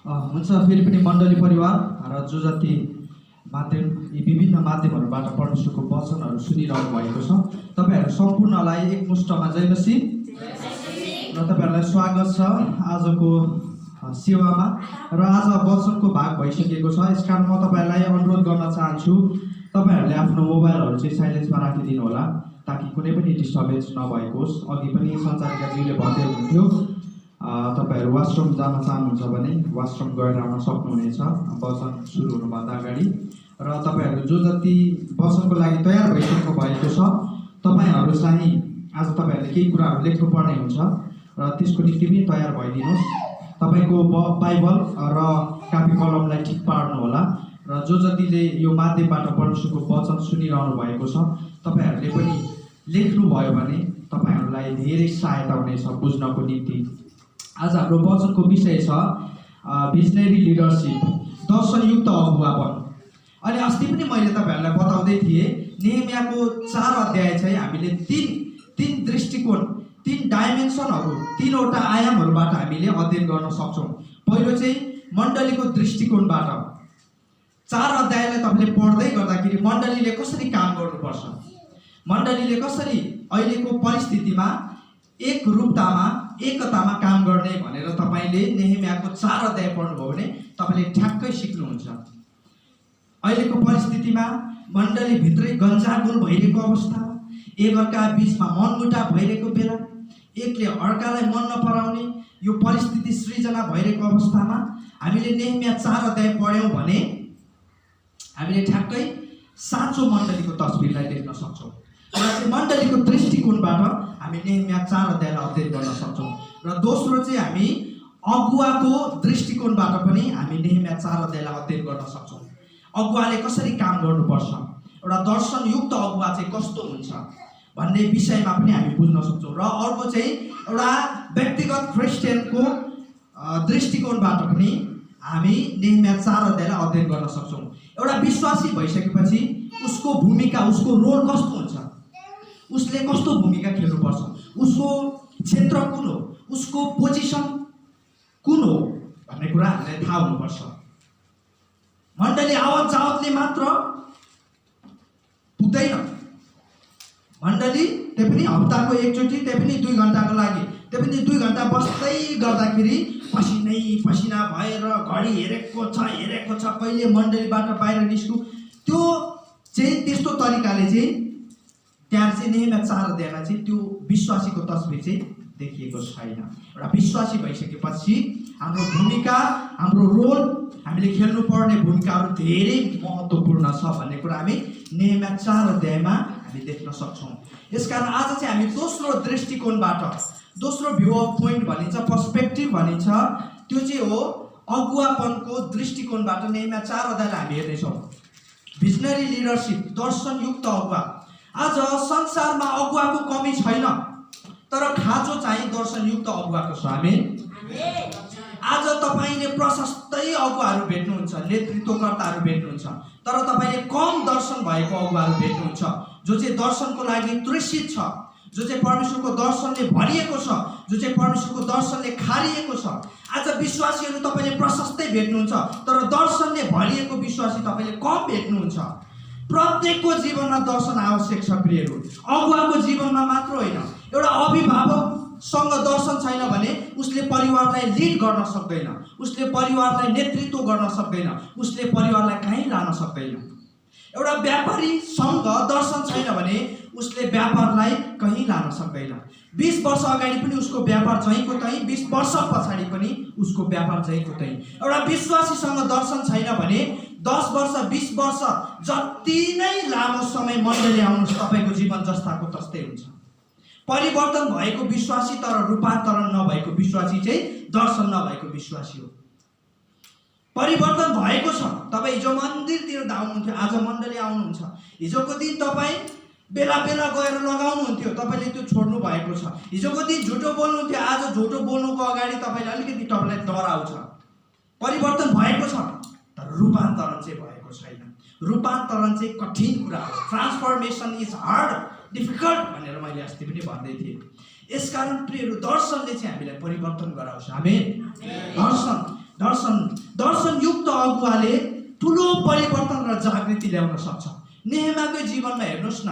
हुन्छ फेरि पनि मण्डली परिवार र जो जति माध्यम यी विभिन्न माध्यमहरूबाट परमेश्वरको वचनहरू सुनिरहनु भएको छ तपाईहरू सम्पूर्णलाई एकमुष्टमा जय मसीह र तपाईहरूलाई स्वागत छ आजको सेवामा र आज वचनको भाग भइसकेको छ। यसकारण म तपाईहरूलाई अनुरोध गर्न चाहन्छु तपाईहरूले आफ्नो मोबाइलहरू चाहिँ साइलेन्समा राखिदिनु होला ताकि कुनै पनि डिस्टर्बेन्स नभएको होस्। अघि पनि सञ्चारिकाज्यूले भन्दै हुनुहुन्थ्यो तपाईहरू वासरुम जान चाहनुहुन्छ भने वासरुम गएर आउन सक्नुहुनेछ वचन सुरु हुनुभन्दा अगाडि। र तपाईहरू जो जति वचनको लागि तयार भइसक्नु भएको छ तपाईहरू चाहिँ आज तपाईहरूले केही कुराहरू लेख्नुपर्ने हुन्छ र त्यसको निम्ति पनि तयार भइदिनुहोस्। तपाईको बाइबल र कापी कलमलाई ठिक पार्नु होला र जो जतिले यो माध्यमबाट परमेश्वरको वचन सुनिरहनु भएको छ तपाईहरूले पनि लेख्नुभयो भने तपाईहरूलाई धेरै सहायता हुनेछ बुझ्नको निम्ति। आज हाम्रो वचनको विषय छ भिजनरी लिडरसिप, दर्शनयुक्त अगुवापन। अनि अस्ति पनि मैले तपाईहरूलाई बताउँदै थिएँ नेहेमियाको 4 अध्याय चाहिँ हामीले तीन दृष्टिकोण, 3 डाइमेन्सनहरू, 3वटा आयामहरूबाट हामीले अध्ययन गर्न सक्छौँ। पहिलो चाहिँ मण्डलीको दृष्टिकोणबाट 4 अध्यायलाई तपाईँले पढ्दै गर्दाखेरि मण्डलीले कसरी काम गर्नुपर्छ, मण्डलीले कसरी अहिलेको परिस्थितिमा एकरूपतामा एकतामा काम गर्ने भनेर तपाईले नेहेमियाको 4 अध्याय पढ्नुभयो भने तपाईले ठ्याक्कै सिक्नुहुन्छ। अहिलेको परिस्थितिमा मण्डली भित्रै गन्जागुल भइरहेको अवस्था, एकअर्का बीचमा मनमुटाव भइरहेको बेला, एकले अर्कालाई मन नपराउने यो परिस्थिति सृजना भइरहेको अवस्थामा हामीले नेहेमिया 4 अध्याय पढ्यौँ भने हामीले ठ्याक्कै साँचो मण्डलीको तस्बिरलाई देख्न सक्छौँ। र चाहिँ मण्डलीको दृष्टिकोणबाट हामी नेहेमिया 4 अध्यायलाई अध्ययन गर्न सक्छौँ। र दोस्रो चाहिँ हामी अगुवाको दृष्टिकोणबाट पनि हामी नेहेमिया 4 अध्यायलाई अध्ययन गर्न सक्छौँ। अगुवाले कसरी काम गर्नुपर्छ, एउटा दर्शनयुक्त अगुवा चाहिँ कस्तो हुन्छ भन्ने विषयमा पनि हामी बुझ्न सक्छौँ। र अर्को चाहिँ एउटा व्यक्तिगत क्रिस्चियनको दृष्टिकोणबाट पनि हामी नेहेमिया 4 अध्यायलाई अध्ययन गर्न सक्छौँ। एउटा विश्वासी भइसकेपछि उसको भूमिका, उसको रोल कस्तो हुन्छ, उसले कस्तो भूमिका खेल्नुपर्छ, उसको क्षेत्र कुन हो, उसको पोजिसन कुन हो भन्ने कुरा हामीलाई थाहा हुनुपर्छ। मण्डली आवत जावतले मात्र पुग्दैन। मण्डली त्यही पनि हप्ताको एकचोटि, त्यही पनि 2 घण्टाको लागि, त्यही पनि 2 घण्टा बस्दै गर्दाखेरि पसिनै पसिना भएर घडी हेरेको छ कहिले मण्डलीबाट बाहिर निस्कु, त्यो चाहिँ त्यस्तो तरिकाले चाहिँ त्यहाँ चाहिँ नेहेमिया 4 अध्यायमा चाहिँ त्यो विश्वासीको तस्बिर चाहिँ देखिएको छैन। एउटा विश्वासी भइसकेपछि हाम्रो भूमिका, हाम्रो रोल, हामीले खेल्नुपर्ने भूमिकाहरू धेरै महत्त्वपूर्ण छ भन्ने कुरा हामी नेहेमिया 4 अध्यायमा हामी देख्न सक्छौँ। यसकारण आज चाहिँ हामी दोस्रो दृष्टिकोणबाट, दोस्रो भ्यू अफ पोइन्ट भनिन्छ, पर्सपेक्टिभ भनिन्छ, त्यो चाहिँ हो अगुवापनको दृष्टिकोणबाट नेहेमिया 4 अध्यायलाई हामी हेर्नेछौँ। भिजनरी लिडरसिप, दर्शनयुक्त अगुवा। आज संसारमा अगुवाको कमी छैन, तर खाँचो चाहिँ दर्शनयुक्त अगुवाको छ। हामी आज तपाईले प्रशस्तै अगुवाहरू भेट्नुहुन्छ, नेतृत्वकर्ताहरू भेट्नुहुन्छ, तर तपाईले कम दर्शन भएको अगुवाहरू भेट्नुहुन्छ जो चाहिँ दर्शनको लागि तृषित छ, जो चाहिँ परमेश्वरको दर्शनले भरिएको छ, जो चाहिँ परमेश्वरको दर्शनले खारिएको छ। आज विश्वासीहरू तपाईले प्रशस्तै भेट्नुहुन्छ, तर दर्शनले भरिएको विश्वासी तपाईले कम भेट्नुहुन्छ। प्रत्येकको जीवनमा दर्शन आवश्यक छ प्रियहरू। अगुवाको जीवनमा मात्र होइन, एउटा अभिभावकसँग दर्शन छैन भने उसले परिवारलाई लिड गर्न सक्दैन, उसले परिवारलाई नेतृत्व गर्न सक्दैन, उसले परिवारलाई कहीँ लान सक्दैन। एउटा व्यापारीसँग दर्शन छैन भने उसले व्यापारलाई कहीँ लान सक्दैन। 20 वर्ष अगाडि पनि उसको व्यापार जहीँको तहीँ, 20 वर्ष पछाडि पनि उसको व्यापार जहीँको तहीँ। एउटा विश्वासीसँग दर्शन छैन भने 10 वर्ष 20 वर्ष जति नै लामो समय मण्डली आउनुहोस् तपाईँको जीवन जस्ताको तस्तै हुन्छ। परिवर्तन भएको विश्वासी तर रूपान्तरण नभएको विश्वासी चाहिँ दर्शन नभएको विश्वासी हो। परिवर्तन भएको छ, तपाईँ हिजो मन्दिरतिर धाउनुहुन्थ्यो, आज मण्डली आउनुहुन्छ। हिजोको दिन तपाईँ बेला बेला गएर लगाउनुहुन्थ्यो, तपाईँले त्यो छोड्नु भएको छ। हिजोको दिन झुटो बोल्नुहुन्थ्यो, आज झुटो बोल्नुको अगाडि तपाईँले अलिकति तपाईँलाई डर आउँछ। परिवर्तन भएको छ तर रूपान्तरण चाहिँ भएको छैन। रूपान्तरण चाहिँ कठिन कुरा हो। ट्रान्सफर्मेसन इज हार्ड, डिफिकल्ट भनेर मैले अस्ति पनि भन्दै थिएँ। यसकारण प्रियहरू दर्शनले चाहिँ हामीलाई परिवर्तन गराउँछ। आमेन। दर्शन दर्शनयुक्त अगुवाले ठुलो परिवर्तन र जागृति ल्याउन सक्छ। नेहेमियाकै जीवनमा हेर्नुहोस् न,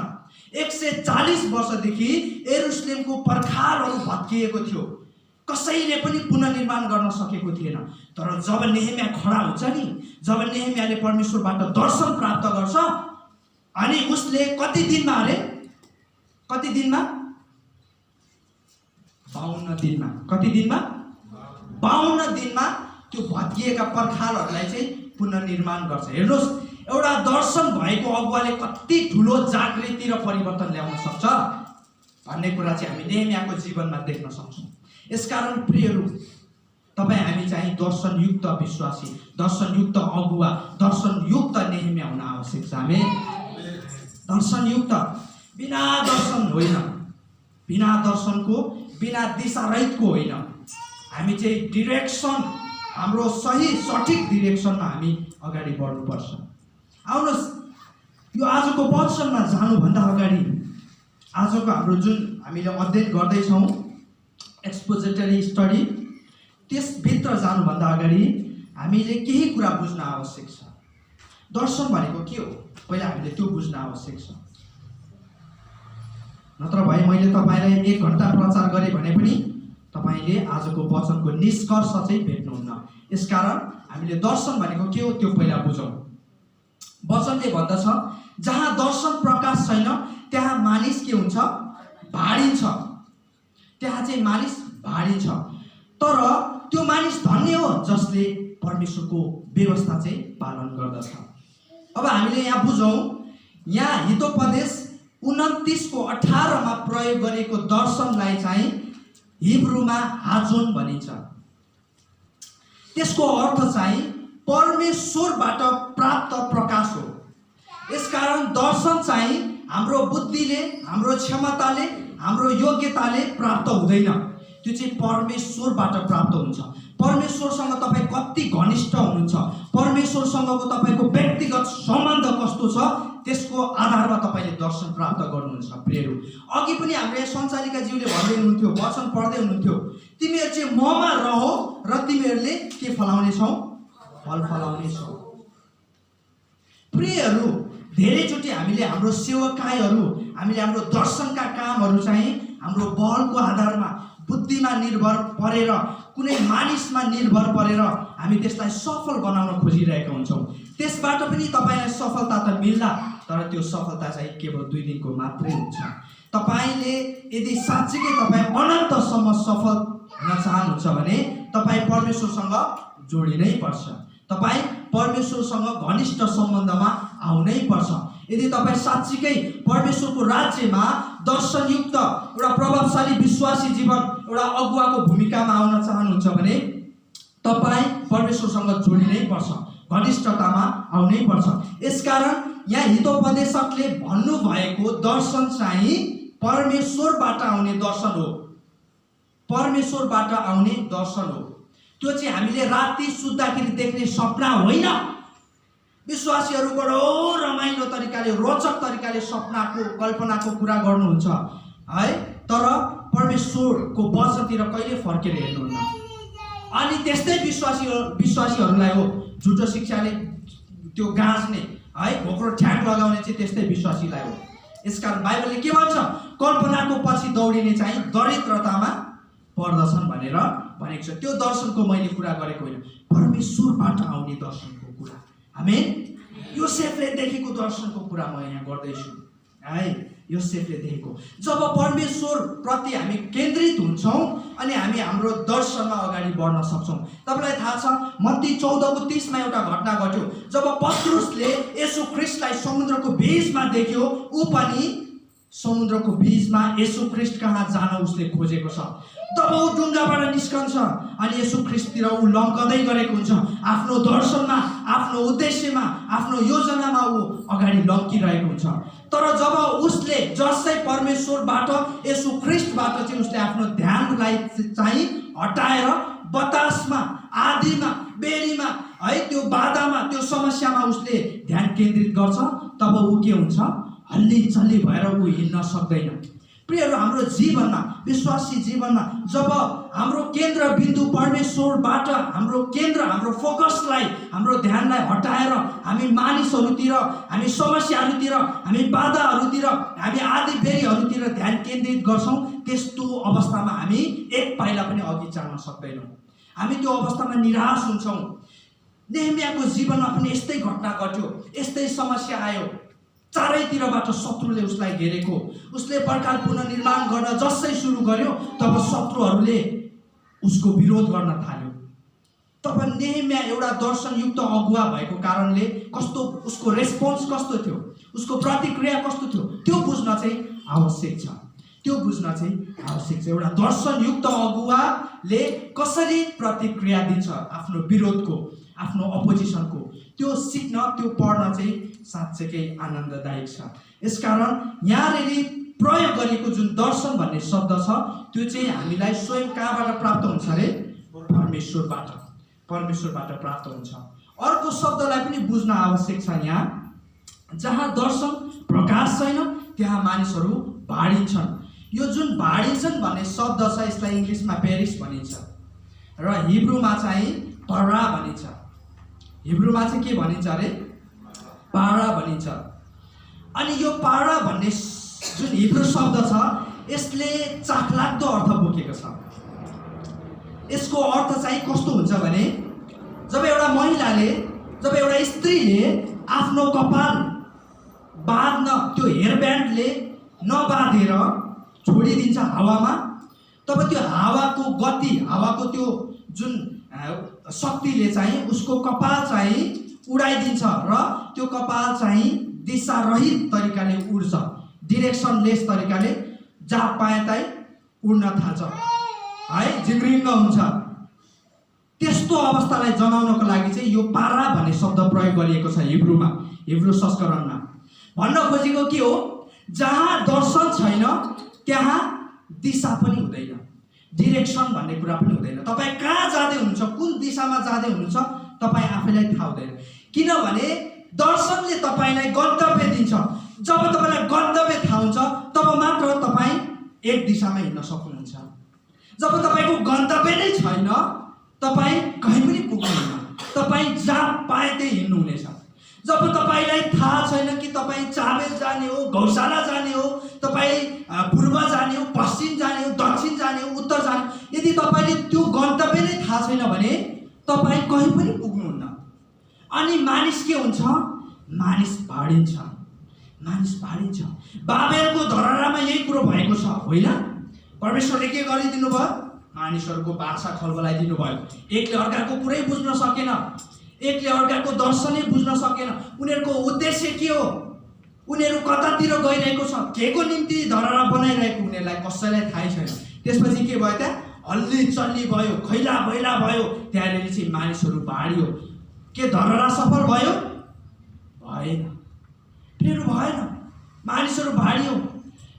140 वर्षदेखि यरुशलेमको पर्खालहरू भत्किएको थियो, कसैले पनि पुनर्निर्माण गर्न सकेको थिएन। तर जब नेहेमिया खडा हुन्छ नि, जब नेहेमियाले परमेश्वरबाट दर्शन प्राप्त गर्छ, अनि उसले कति दिनमा 52 दिनमा त्यो भत्किएका पर्खालहरूलाई चाहिँ पुनर्निर्माण गर्छ। हेर्नुहोस्, एउटा दर्शन भएको अगुवाले कति ठुलो जागृति र परिवर्तन ल्याउन सक्छ भन्ने कुरा चाहिँ हामी नेहेमियाको जीवनमा देख्न सक्छौँ। यसकारण प्रियहरू, तपाईँ हामी चाहिँ दर्शनयुक्त विश्वासी, दर्शनयुक्त अगुवा, दर्शनयुक्त नेहेमिया हुन आवश्यक छ। हामी दर्शनयुक्त, बिना दर्शन होइन, बिना दर्शनको, बिना दिशारहितको होइन। हामी चाहिँ डिरेक्सन, हाम्रो सही सठिक डिरेक्सनमा हामी अगाडि बढ्नुपर्छ। आउनुहोस्, यो आजको वचनमा जानुभन्दा अगाडि आजको हाम्रो जुन हामीले अध्ययन गर्दैछौँ एक्सपोजिटरी स्टडी, त्यसभित्र जानुभन्दा अगाडि हामीले केही कुरा बुझ्न आवश्यक छ। दर्शन भनेको के हो पहिला हामीले त्यो बुझ्न आवश्यक छ। नत्र भए मैले तपाईँलाई 1 घण्टा प्रचार गरेँ भने पनि तपाईँले आजको वचनको निष्कर्ष चाहिँ भेट्नुहुन्न। यसकारण हामीले दर्शन भनेको के हो त्यो पहिला बुझौँ। वचनले भन्दछ, जहाँ दर्शन प्रकाश छैन त्यहाँ मानिस के हुन्छ? भाडिन्छ। त्यहाँ चाहिँ मानिस भाडिन्छ। तर त्यो मानिस धन्य हो जसले परमेश्वरको व्यवस्था चाहिँ पालन गर्दछ। अब हामीले यहाँ बुझौँ, यहाँ हितोपदेश 29:18 मा प्रयोग गरेको दर्शनलाई चाहिँ हिब्रूमा हाजोन भनिन्छ। त्यसको अर्थ चाहिँ परमेश्वरबाट प्राप्त प्रकाश हो। यसकारण दर्शन चाहिँ हाम्रो बुद्धिले, हाम्रो क्षमताले, हाम्रो योग्यताले प्राप्त हुँदैन, त्यो चाहिँ परमेश्वरबाट प्राप्त हुन्छ। परमेश्वरसँग तपाईँ कति घनिष्ठ हुनुहुन्छ, परमेश्वरसँगको तपाईँको व्यक्तिगत सम्बन्ध कस्तो छ, त्यसको आधारमा तपाईँले दर्शन प्राप्त गर्नुहुन्छ। प्रियहरू, अघि पनि हाम्रो सञ्चालिकाज्यूले भन्दै हुनुहुन्थ्यो, वचन पढ्दै हुनुहुन्थ्यो, तिमीहरू चाहिँ ममा रहो र तिमीहरूले के फलाउनेछौ? फल फलाउनेछौ। प्रियहरू, धेरैचोटि हामीले हाम्रो सेवकाईहरू, हामीले हाम्रो दर्शनका कामहरू चाहिँ हाम्रो बलको आधारमा, बुद्धिमा निर्भर परेर, कुनै मानिसमा निर्भर परेर हामी त्यसलाई सफल बनाउन खोजिरहेका हुन्छौँ। त्यसबाट पनि तपाईँलाई सफलता त मिल्ला, तर त्यो सफलता चाहिँ केवल 2 दिनको मात्रै हुन्छ। तपाईँले यदि साँच्चीकै तपाईँ अनन्तसम्म सफल हुन चाहनुहुन्छ भने तपाईँ परमेश्वरसँग जोडिनै पर्छ, तपाईँ परमेश्वरसँग घनिष्ठ सम्बन्धमा आउनै पर्छ। यदि तपाईँ साँच्चीकै परमेश्वरको राज्यमा दर्शनयुक्त एउटा प्रभावशाली विश्वासी जीवन, एउटा अगुवाको भूमिकामा आउन चाहनुहुन्छ भने तपाईँ परमेश्वरसँग जोडिनै पर्छ, घनिष्ठतामा आउनै पर्छ। यसकारण यहाँ हितोपदेशकले भन्नुभएको दर्शन चाहिँ परमेश्वरबाट आउने दर्शन हो, परमेश्वरबाट आउने दर्शन हो। त्यो चाहिँ हामीले राति सुत्दाखेरि देख्ने सपना होइन। विश्वासीहरू बडो रमाइलो तरिकाले, रोचक तरिकाले सपनाको, कल्पनाको कुरा गर्नुहुन्छ है, तर परमेश्वरको वचनतिर कहिले फर्केर हेर्नुहुन्न। अनि त्यस्तै विश्वासीहरूलाई हो झुटो शिक्षाले त्यो गाँच्ने है, घोक्रो ठ्याक लगाउने चाहिँ त्यस्तै विश्वासीलाई हो। यसकारण बाइबलले के भन्छ? कल्पनाको पछि दौडिने चाहिँ दरिद्रतामा पर्दछन् भनेर भनेको छ। त्यो दर्शनको मैले कुरा गरेको होइन, परमेश्वरबाट आउने दर्शनको कुरा। आमेन। योसेफले देखेको दर्शनको कुरा म यहाँ गर्दैछु है। योसेफले देखेको, जब परमेश्वर प्रति हामी केन्द्रित हुन्छौँ अनि हामी हाम्रो दर्शनमा अगाडि बढ्न सक्छौँ। तपाईँलाई थाहा छ, मत्ती 14:30 मा एउटा घटना घट्यो। जब पत्रुसले येशू ख्रीष्टलाई समुद्रको बीचमा देख्यो, ऊ पनि समुद्रको बीचमा येशू ख्रीष्ट कहाँ जान उसले खोजेको छ। तब ऊ डुङ्गाबाट निस्कन्छ अनि येशू ख्रीष्टतिर ऊ लम्कँदै गरेको हुन्छ। आफ्नो दर्शनमा, आफ्नो उद्देश्यमा, आफ्नो योजनामा ऊ अगाडि लम्किरहेको हुन्छ। तर जब उसले जसै परमेश्वरबाट, येशू ख्रीष्टबाट चाहिँ उसले आफ्नो ध्यानलाई चाहिँ हटाएर बतासमा, आधीमा, बेरीमा है, त्यो बाधामा, त्यो समस्यामा उसले ध्यान केन्द्रित गर्छ, तब ऊ के हुन्छ? हल्ली चल्ली भएर ऊ हिँड्न सक्दैन। प्रियहरू, हाम्रो जीवनमा, विश्वासी जीवनमा जब हाम्रो केन्द्रबिन्दु परमेश्वरबाट हाम्रो केन्द्र, हाम्रो फोकसलाई, हाम्रो ध्यानलाई हटाएर हामी मानिसहरूतिर, हामी समस्याहरूतिर, हामी बाधाहरूतिर, हामी आदि बेरीहरूतिर ध्यान केन्द्रित गर्छौँ, त्यस्तो अवस्थामा हामी एक पाइला पनि अघि जान सक्दैनौँ। हामी त्यो अवस्थामा निराश हुन्छौँ। नेहेमियाको जीवनमा पनि यस्तै घटना घट्यो, यस्तै समस्या आयो। चारैतिरबाट शत्रुले उसलाई घेरेको। उसले पर्खाल पुनर्निर्माण गर्न जसै सुरु गर्यो तब शत्रुहरूले उसको विरोध गर्न थाल्यो। तब नेहेमिया एउटा दर्शनयुक्त अगुवा भएको कारणले कस्तो उसको रेस्पोन्स कस्तो थियो, उसको प्रतिक्रिया कस्तो थियो, त्यो बुझ्न चाहिँ आवश्यक छ। त्यो बुझ्न चाहिँ आवश्यक छ। एउटा दर्शनयुक्त अगुवाले कसरी प्रतिक्रिया दिन्छ आफ्नो विरोधको, आफ्नो अपोजिसनको, त्यो सिक्न, त्यो पढ्न चाहिँ साँच्चैकै आनन्ददायक छ। यसकारण यहाँनिर प्रयोग गरेको जुन दर्शन भन्ने शब्द छ त्यो चाहिँ हामीलाई स्वयं कहाँबाट प्राप्त हुन्छ अरे? परमेश्वरबाट। परमेश्वरबाट प्राप्त हुन्छ। अर्को शब्दलाई पनि बुझ्न आवश्यक छ। यहाँ जहाँ दर्शन प्रकाश छैन त्यहाँ मानिसहरू भाडिन्छन्। यो जुन भाडिन्छन् भन्ने शब्द छ यसलाई इङ्ग्लिसमा पेरिस भनिन्छ र हिब्रूमा चाहिँ परा भनिन्छ। हिब्रूमा चाहिँ के भनिन्छ अरे? पारा भनिन्छ। अनि यो पारा भन्ने जुन हिब्रू शब्द छ यसले चाखलाग्दो अर्थ बोकेको छ। यसको अर्थ चाहिँ कस्तो हुन्छ भने जब एउटा महिलाले, जब एउटा स्त्रीले आफ्नो कपाल बाँध्न त्यो हेयरब्यान्डले नबाँधेर छोडिदिन्छ हावामा, तब त्यो हावाको गति, हावाको त्यो जुन शक्तिले चाहिँ उसको कपाल चाहिँ उडाइदिन्छ र त्यो कपाल चाहिँ दिशारहित तरिकाले उड्छ, डिरेक्सनलेस तरिकाले जहाँ पाए तै उड्न थाल्छ है, जिङ्रिङ्ग हुन्छ। त्यस्तो अवस्थालाई जनाउनको लागि चाहिँ यो पारा भन्ने शब्द प्रयोग गरिएको छ हिब्रूमा, हिब्रू संस्करणमा। भन्न खोजेको के हो? जहाँ दर्शन छैन त्यहाँ दिशा पनि हुँदैन, डिरेक्सन भन्ने कुरा पनि हुँदैन। तपाईँ कहाँ जाँदै हुनुहुन्छ, कुन दिशामा जाँदै हुनुहुन्छ तपाईँ आफैलाई थाहा हुँदैन। किनभने दर्शनले तपाईँलाई गन्तव्य दिन्छ। जब तपाईँलाई गन्तव्य थाहा हुन्छ तब मात्र तपाईँ एक दिशामा हिँड्न सक्नुहुन्छ। जब तपाईँको गन्तव्य नै छैन तपाईँ कहीँ पनि पुग्नुहुन्न, तपाईँ जहाँ पाए त्यही हिँड्नुहुनेछ। जब तपाईँलाई थाहा छैन कि तपाईँ चाबेल जाने हो, गौशाला जाने हो, तपाईँ पूर्व जाने हो, पश्चिम जाने हो, दक्षिण जाने हो, उत्तर जाने हो, यदि तपाईँले त्यो गन्तव्य नै थाहा छैन भने तपाईँ कहीँ पनि पुग्नुहुन्न। अनि मानिस के हुन्छ? मानिस भाडिन्छ, मानिस भाडिन्छ। बाबेलको धरहरामा यही कुरो भएको छ होइन? परमेश्वरले के गरिदिनु भयो? मानिसहरूको भाषा खलबलाइदिनु भयो। एकले अर्काको कुरै बुझ्न सकेन, एकले अर्काको दर्शनै बुझ्न सकेन। उनीहरूको उद्देश्य के हो, उनीहरू कतातिर गइरहेको छ, के को निम्ति धरहरा बनाइरहेको उनीहरूलाई कसैलाई थाहै छैन। त्यसपछि के भयो? त्यहाँ हल्ली चल्ली भयो, खैला बैला भयो, त्यहाँनिर चाहिँ मानिसहरू भाडियो। के धरहरा सफल भयो? भएन, फेरि भएन, मानिसहरू भाडियो।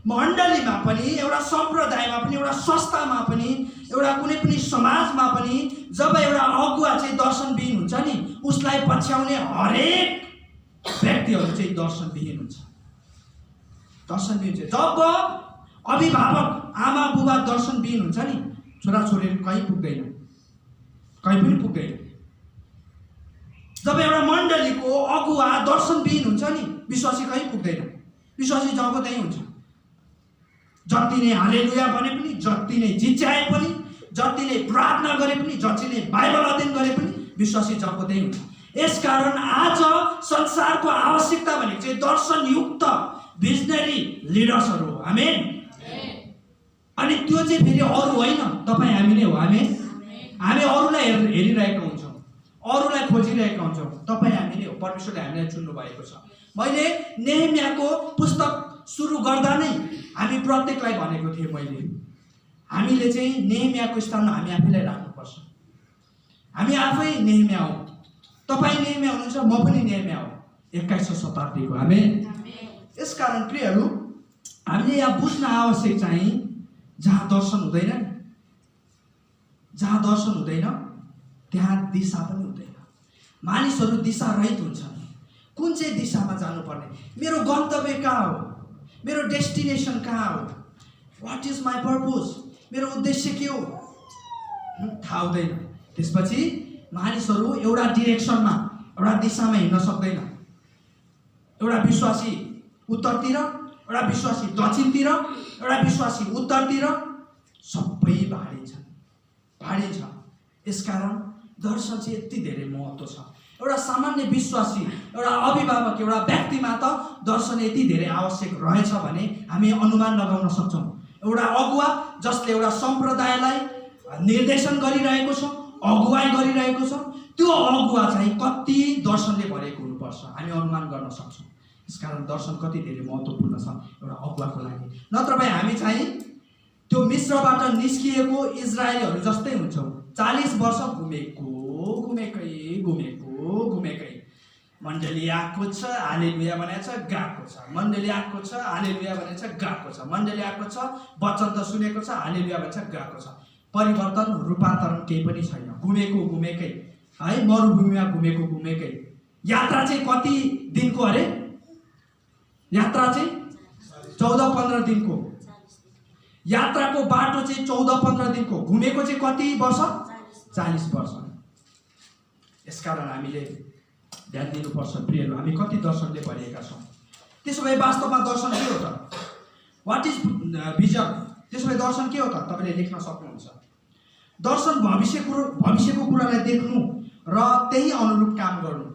मण्डलीमा पनि, एउटा सम्प्रदायमा पनि, एउटा संस्थामा पनि, एउटा कुनै पनि समाजमा पनि जब एउटा अगुवा चाहिँ दर्शनविहीन हुन्छ नि उसलाई पछ्याउने हरेक व्यक्तिहरू चाहिँ दर्शनविहीन हुन्छ, दर्शनविहीन हुन्छ। जब अभिभावक आमा बुबा दर्शनविहीन हुन्छ नि छोराछोरीहरू कहीँ पुग्दैन, कहीँ पनि पुग्दैन। जब एउटा मण्डलीको अगुवा दर्शनविहीन हुन्छ नि विश्वासी कहीँ पुग्दैन, विश्वासी जब त्यहीँ हुन्छ। जति नै हालेलुया भने पनि, जति नै जिच्याए पनि, जति नै प्रार्थना गरे पनि, जति नै बाइबल अध्ययन गरे पनि विश्वासी जब त्यहीँ हुन्छ। यसकारण आज संसारको आवश्यकता भनेको चाहिँ दर्शनयुक्त भिजनरी लिडर्सहरू हो। आमेन। अनि त्यो चाहिँ फेरि अरू होइन, तपाईँ हामी नै हो। आमेन। हामी अरूलाई हेरिरहेका हुन्छौँ, अरूलाई खोजिरहेका हुन्छौँ, तपाईँ हामी नै हो। परमेश्वरले हामीलाई चुन्नु भएको छ। मैले नेहेमियाको पुस्तक सुरु गर्दा नै हामी प्रत्येकलाई भनेको थिएँ मैले, हामीले चाहिँ नेहेमियाको स्थानमा हामी आफैलाई राख्नुपर्छ। हामी आफै नेहेमिया हौ, तपाईँ नेहेमिया हुनुहुन्छ, म पनि नेहेमिया हो 21औं शताब्दीको। आमेन। यसकारण प्रियहरू हामीले यहाँ बुझ्न आवश्यक चाहिँ जहाँ दर्शन हुँदैन, जहाँ दर्शन हुँदैन त्यहाँ दिशा पनि हुँदैन। मानिसहरू दिशा रहित हुन्छन्। कुन चाहिँ दिशामा जानुपर्ने, मेरो गन्तव्य कहाँ हो, मेरो डेस्टिनेसन कहाँ हो, व्हाट इज माई पर्पज, मेरो उद्देश्य के हो थाहा हुँदैन। त्यसपछि मानिसहरू एउटा डिरेक्सनमा एउटा दिशामा हिँड्न सक्दैन। एउटा विश्वासी उत्तरतिर, एउटा विश्वासी दक्षिणतिर, एउटा विश्वासी उत्तरतिर, सबै भाडिन्छ। यसकारण दर्शन चाहिँ यति धेरै महत्त्व छ। एउटा सामान्य विश्वासी, एउटा अभिभावक, एउटा व्यक्तिमा त दर्शन यति धेरै आवश्यक रहेछ भने हामी अनुमान लगाउन सक्छौँ। एउटा अगुवा जसले एउटा सम्प्रदायलाई निर्देशन गरिरहेको छ, अगुवाई गरिरहेको छ, त्यो अगुवा चाहिँ कति दर्शनले भरेको हुनुपर्छ हामी अनुमान गर्न सक्छौँ। यसकारण दर्शन कति धेरै महत्त्वपूर्ण छ एउटा अगुवाको लागि। नत्र भए हामी चाहिँ त्यो मिस्रबाट निस्किएको इजरायलीहरू जस्तै हुन्छौँ। 40 वर्ष घुमेकै मण्डली आएको छ, हालेलुया भनेको छ, गएको छ, मण्डली आएको छ, हालेलुया भनेको छ, गएको छ, मण्डली आएको छ, वचन त सुनेको छ, हालेलुया भन्छ, गएको छ। परिवर्तन रूपान्तरण केही पनि छैन। घुमेकै है, मरुभूमिमा घुमेकै। यात्रा चाहिँ कति दिनको अरे? यात्रा चाहिँ 14-15 दिनको। यात्राको बाटो चाहिँ 14-15 दिनको। घुमेको चाहिँ कति वर्ष? 40 वर्ष। यसकारण हामीले ध्यान दिनुपर्छ प्रियहरू, हामी कति दर्शनले भरिएका छौँ। त्यसो भए वास्तवमा दर्शन के हो त? What is vision? त्यसो भए दर्शन के हो त? तपाईँले लेख्न सक्नुहुन्छ। दर्शन भविष्यको कुरालाई देख्नु र त्यही अनुरूप काम गर्नु।